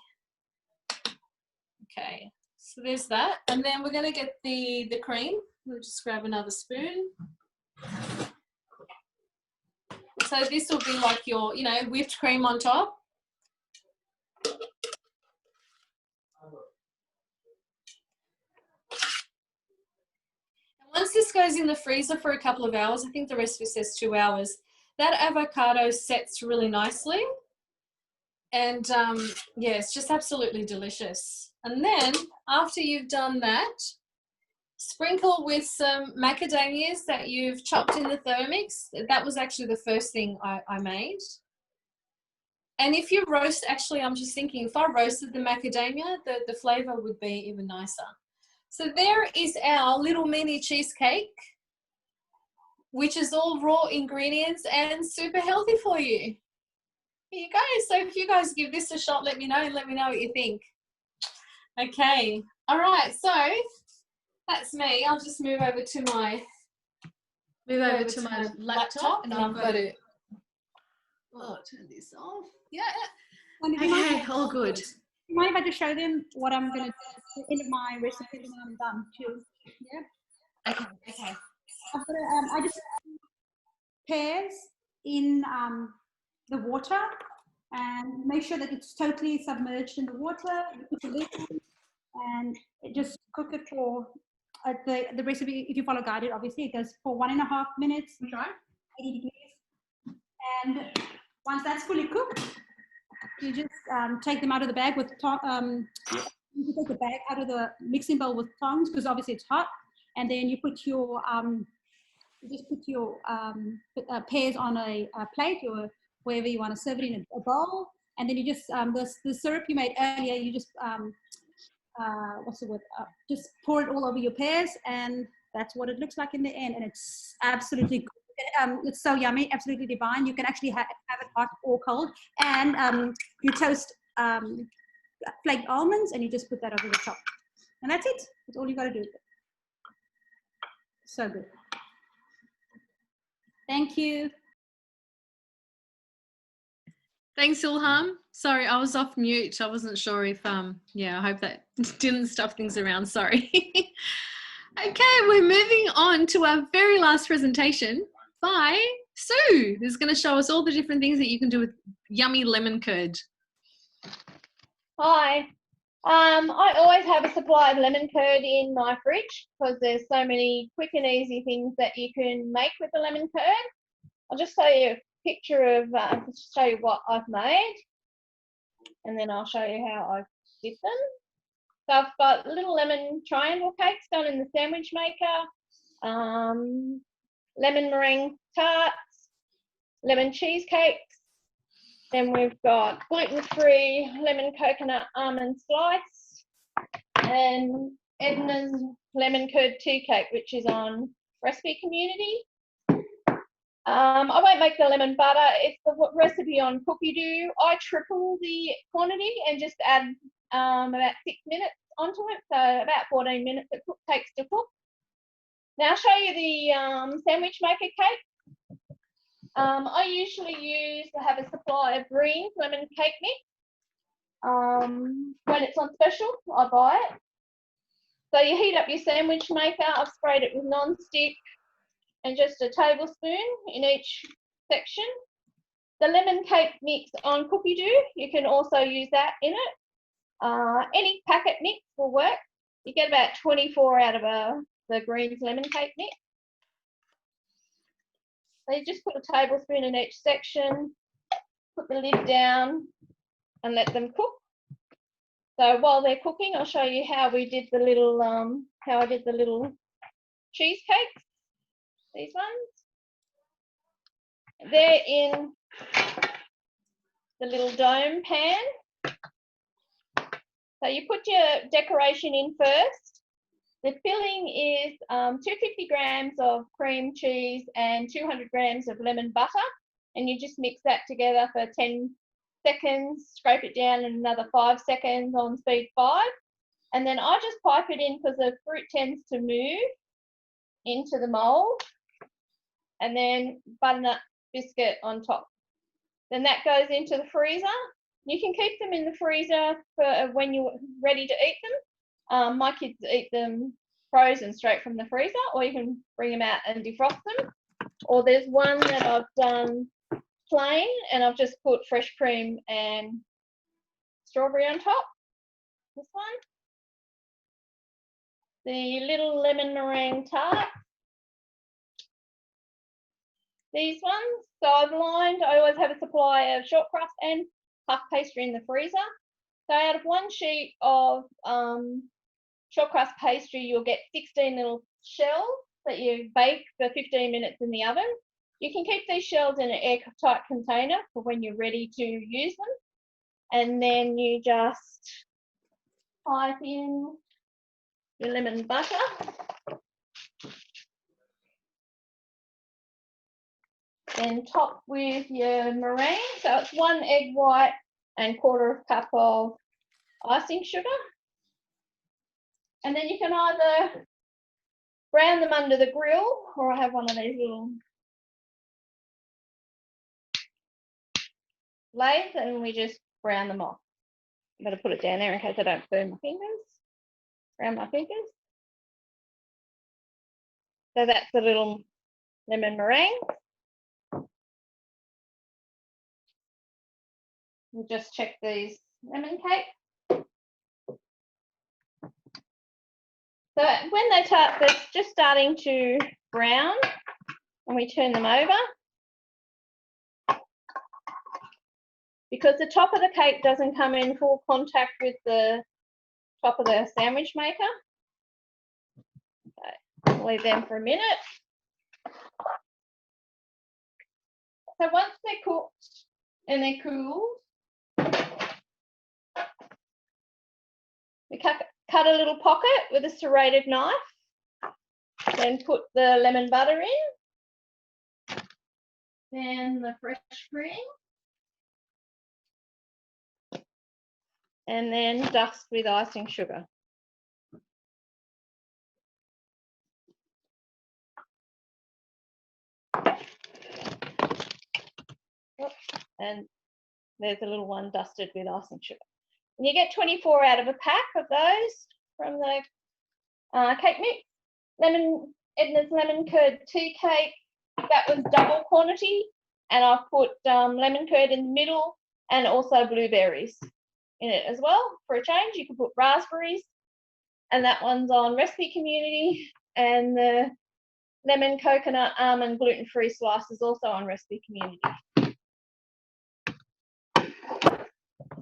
Okay, so there's that. And then we're going to get the cream. We'll just grab another spoon. So this will be like your, whipped cream on top. Once this goes in the freezer for a couple of hours, I think the recipe says 2 hours, that avocado sets really nicely. And yeah, it's just absolutely delicious. And then after you've done that, sprinkle with some macadamias that you've chopped in the Thermomix. That was actually the first thing I made. And if you roast, actually, I'm just thinking, if I roasted the macadamia, the flavor would be even nicer. So there is our little mini cheesecake, which is all raw ingredients and super healthy for you. Here you go. So if you guys give this a shot, let me know and let me know what you think. Okay. All right. So that's me. I'll just move over to my laptop and I've got to turn this off. Yeah. Okay. All good. Do you mind if I just show them what I'm going to do in my recipe when I'm done too? Yeah. Okay. I've got I just pears in the water and make sure that it's totally submerged in the water. You put the lid on and just cook it for the recipe. If you follow guided, obviously it goes for 1.5 minutes. Okay. 80 degrees. And once that's fully cooked, you just take them out of the bag with you take the bag out of the mixing bowl with tongs because obviously it's hot, and then you put your pears on a plate or wherever you want to serve it in a bowl, and then you just the syrup you made earlier, you just just pour it all over your pears, and that's what it looks like in the end, and it's absolutely it's so yummy, absolutely divine. You can actually have it hot or cold, and you toast flaked almonds and you just put that over the top, and that's it. That's all you got to do. So good. Thank you. Thanks, Ilhaam. Sorry, I was off mute. I wasn't sure if I hope that didn't stuff things around. Sorry. Okay, we're moving on to our very last presentation by Sue, who's going to show us all the different things that you can do with yummy lemon curd. Hi. I always have a supply of lemon curd in my fridge because there's so many quick and easy things that you can make with the lemon curd. I'll just show you a picture of, show you what I've made, and then I'll show you how I did them. So I've got little lemon triangle cakes done in the sandwich maker, lemon meringue tarts, lemon cheesecakes, Then we've got gluten-free lemon coconut almond slice and Edna's lemon curd tea cake, which is on Recipe Community. I won't make the lemon butter. It's the recipe on Cookie Doo. I triple the quantity and just add about 6 minutes onto it, so about 14 minutes it takes to cook. Now I'll show you the sandwich maker cake. I usually have a supply of Green's lemon cake mix. When it's on special, I buy it. So you heat up your sandwich maker. I've sprayed it with non-stick and just a tablespoon in each section. The lemon cake mix on Cookie Doo, you can also use that in it. Any packet mix will work. You get about 24 out of the Green's lemon cake mix. So you just put a tablespoon in each section, put the lid down and let them cook. So while they're cooking, I'll show you how we did the little, how I did the little cheesecakes. These ones. They're in the little dome pan. So you put your decoration in first. The filling is 250 grams of cream cheese and 200 grams of lemon butter. And you just mix that together for 10 seconds, scrape it down in another 5 seconds on speed 5. And then I just pipe it in because the fruit tends to move into the mold. And then butternut biscuit on top. Then that goes into the freezer. You can keep them in the freezer for when you're ready to eat them. My kids eat them frozen straight from the freezer, or you can bring them out and defrost them. Or there's one that I've done plain and I've just put fresh cream and strawberry on top. This one. The little lemon meringue tart. These ones. So I've lined, I always have a supply of short crust and puff pastry in the freezer. So out of 1 sheet of short crust pastry, you'll get 16 little shells that you bake for 15 minutes in the oven. You can keep these shells in an airtight container for when you're ready to use them. And then you just pipe in your lemon butter. Then top with your meringue. So it's 1 egg white and 1/4 cup of icing sugar. And then you can either brown them under the grill, or I have one of these little lathes and we just brown them off. I'm going to put it down there in case I don't burn my fingers, brown my fingers. So that's the little lemon meringue. We'll just check these lemon cakes. So when they're just starting to brown, and we turn them over, because the top of the cake doesn't come in full contact with the top of the sandwich maker. So leave them for a minute. So once they're cooked and they're cooled, we cut a little pocket with a serrated knife, then put the lemon butter in, then the fresh cream, and then dust with icing sugar. And there's a little one dusted with icing sugar. And you get 24 out of a pack of those from the cake mix. Edna's lemon curd tea cake, that was double quantity, and I've put lemon curd in the middle and also blueberries in it as well. For a change, you can put raspberries, and that one's on Recipe Community, and the lemon coconut almond gluten-free slice is also on Recipe Community.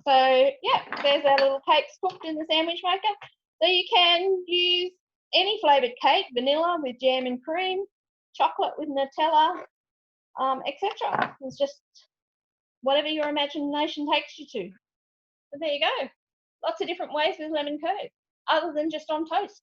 So yeah, there's our little cakes cooked in the sandwich maker. So you can use any flavoured cake, vanilla with jam and cream, chocolate with Nutella, etc. It's just whatever your imagination takes you to. So there you go. Lots of different ways with lemon curd, other than just on toast.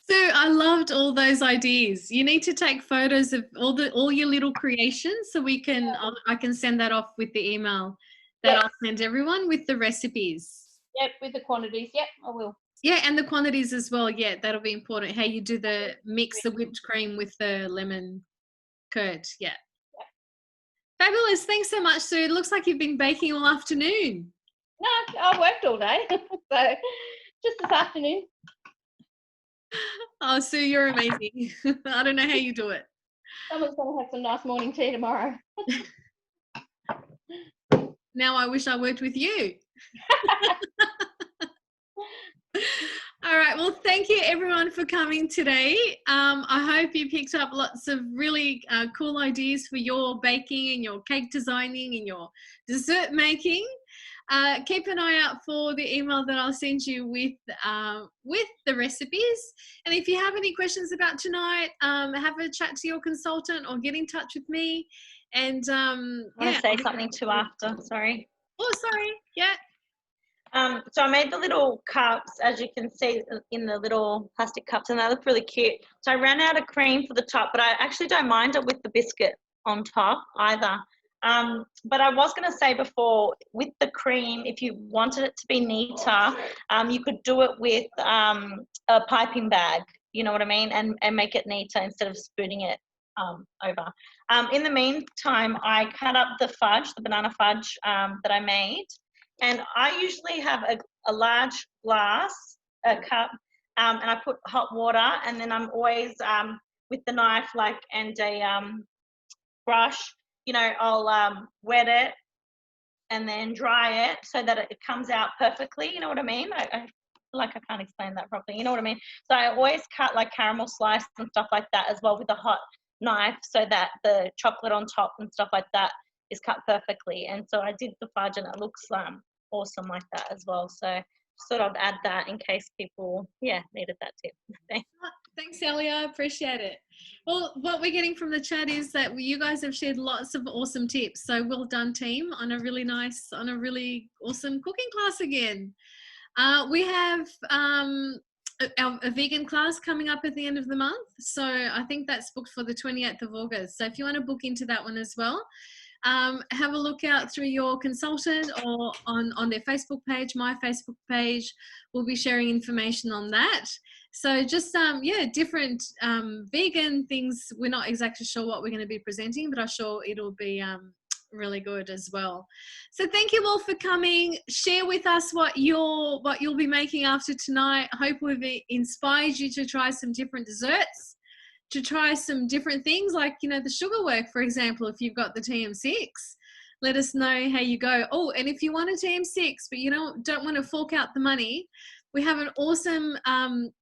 Sue, I loved all those ideas. You need to take photos of all your little creations so we can I can send that off with the email that I'll send everyone with the recipes. Yep, with the quantities. Yep, I will. Yeah, and the quantities as well. Yeah, that'll be important. How you do the mix the whipped cream with the lemon curd. Yeah. Fabulous. Thanks so much, Sue. It looks like you've been baking all afternoon. No, I worked all day, so just this afternoon. Oh, Sue, you're amazing. I don't know how you do it. Someone's going to have some nice morning tea tomorrow. Now I wish I worked with you. All right. Well, thank you everyone for coming today. I hope you picked up lots of really cool ideas for your baking and your cake designing and your dessert making. Keep an eye out for the email that I'll send you with the recipes. And if you have any questions about tonight, have a chat to your consultant or get in touch with me. And I want to say something too after. Sorry. Oh, sorry. Yeah. So I made the little cups, as you can see in the little plastic cups, and they look really cute. So I ran out of cream for the top, but I actually don't mind it with the biscuit on top either. But I was going to say before, with the cream, if you wanted it to be neater, you could do it with a piping bag, you know what I mean, and make it neater instead of spooning it over. In the meantime, I cut up the fudge, the banana fudge that I made, and I usually have a large glass, a cup, and I put hot water, and then I'm always with the knife and a brush, you know, I'll wet it and then dry it so that it comes out perfectly, you know what I mean? I feel like I can't explain that properly, you know what I mean? So I always cut like caramel slice and stuff like that as well with a hot knife so that the chocolate on top and stuff like that is cut perfectly. And so I did the fudge and it looks awesome like that as well. So sort of add that in case people, needed that tip. Thanks, Elia. I appreciate it. Well, what we're getting from the chat is that you guys have shared lots of awesome tips. So well done, team, on a really awesome cooking class again. We have a vegan class coming up at the end of the month. So I think that's booked for the 28th of August. So if you want to book into that one as well, have a look out through your consultant or on their Facebook page. My Facebook page will be sharing information on that. So just different vegan things. We're not exactly sure what we're going to be presenting, but I'm sure it'll be really good as well. So thank you all for coming. Share with us what you'll be making after tonight. I hope we've inspired you to try some different desserts, to try some different things like, you know, the sugar work, for example. If you've got the TM6, let us know how you go. Oh, and if you want a TM6 but you don't want to fork out the money, we have an awesome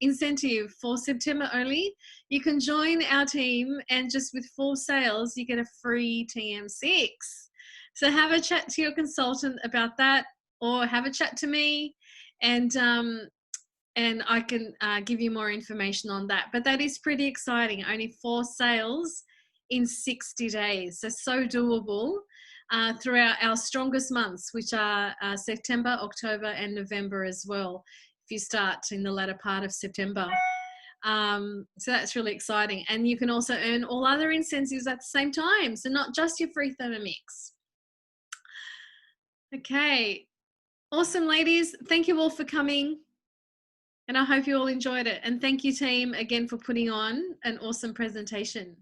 incentive for September only. You can join our team and just with 4 sales, you get a free TM6. So have a chat to your consultant about that, or have a chat to me, and I can give you more information on that. But that is pretty exciting. Only 4 sales in 60 days. So doable throughout our strongest months, which are September, October, and November as well, if you start in the latter part of September. So that's really exciting. And you can also earn all other incentives at the same time. So not just your free Thermomix. Okay. Awesome, ladies. Thank you all for coming. And I hope you all enjoyed it. And thank you, team, again for putting on an awesome presentation.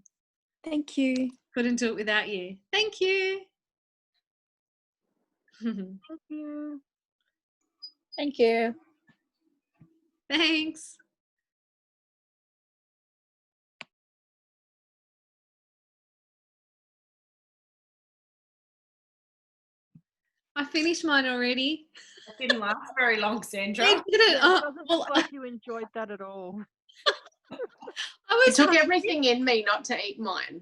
Thank you. Couldn't do it without you. Thank you. Thank you. Thank you. Thanks. I finished mine already. It didn't last very long, Sandra. You did it. It doesn't look like you enjoyed that at all. It took everything in me not to eat mine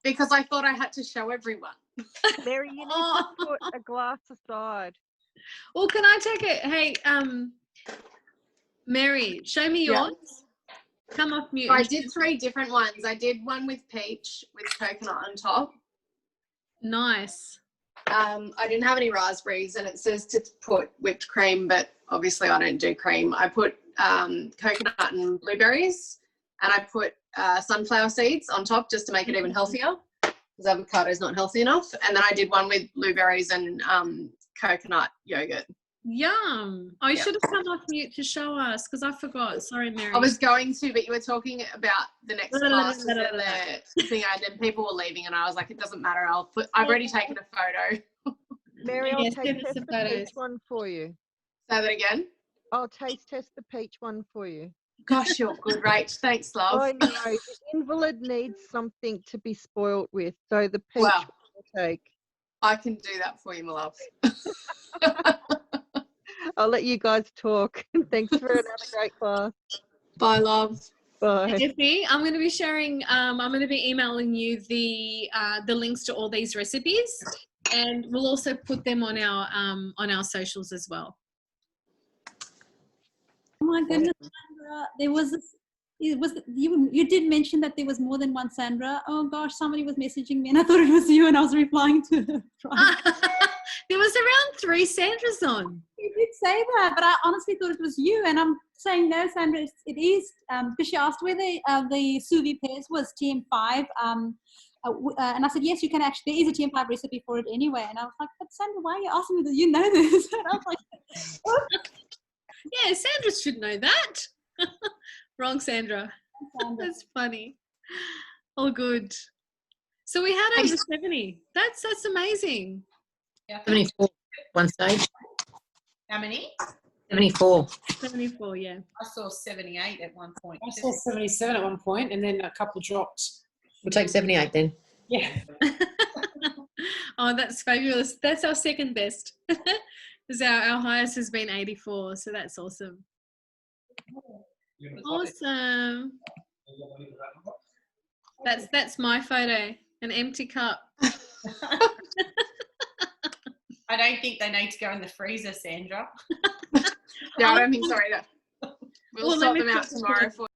because I thought I had to show everyone. Mary, you need to put a glass aside. Well, can I take it? Hey, Mary, show me yours. Yeah. Come off mute. So I did 3 different ones. I did one with peach with coconut on top. Nice. I didn't have any raspberries, and it says to put whipped cream, but obviously I don't do cream. I put coconut and blueberries, and I put sunflower seeds on top just to make it even healthier, because avocado is not healthy enough. And then I did one with blueberries and coconut yogurt. Yum. I should have come off mute to show us, because I forgot. Sorry, Mary. I was going to, but you were talking about the next classes and the thing, and then people were leaving, and I was like, it doesn't matter. I've already taken a photo. Mary, I'll Yes, taste give us test the the photos. peach one for you. Say that again. I'll taste test the peach one for you. Gosh, you're good, Rach. Thanks, love. I know the invalid needs something to be spoilt with, so the peach Wow. will take. I can do that for you, my love. I'll let you guys talk. Thanks for another great class. Bye, love. Bye. Effie, I'm going to be sharing. I'm going to be emailing you the links to all these recipes, and we'll also put them on our socials as well. Oh my goodness, Sandra, there was this. You did mention that there was more than one Sandra. Oh gosh, somebody was messaging me, and I thought it was you, and I was replying to her. There was around 3 Sandras on. You did say that, but I honestly thought it was you, and I'm saying no, Sandra. It is because she asked whether the sous vide pears was TM5. And I said, yes, you can actually, there is a TM5 recipe for it anyway. And I was like, but Sandra, why are you asking me that? You know this. And I was like, what? Yeah, Sandra should know that. Wrong, Sandra. That's funny. All good. So we had over 70. That's amazing. Yeah. 74 one stage. How many? 74. 74, yeah. I saw 78 at one point. I saw 77 at one point, and then a couple dropped. We'll take 78 then. Yeah. Oh, that's fabulous. That's our second best. Because our highest has been 84, so that's awesome. Awesome. That's my photo, an empty cup. I don't think they need to go in the freezer, Sandra. No, I don't think so either. We'll sort them out tomorrow for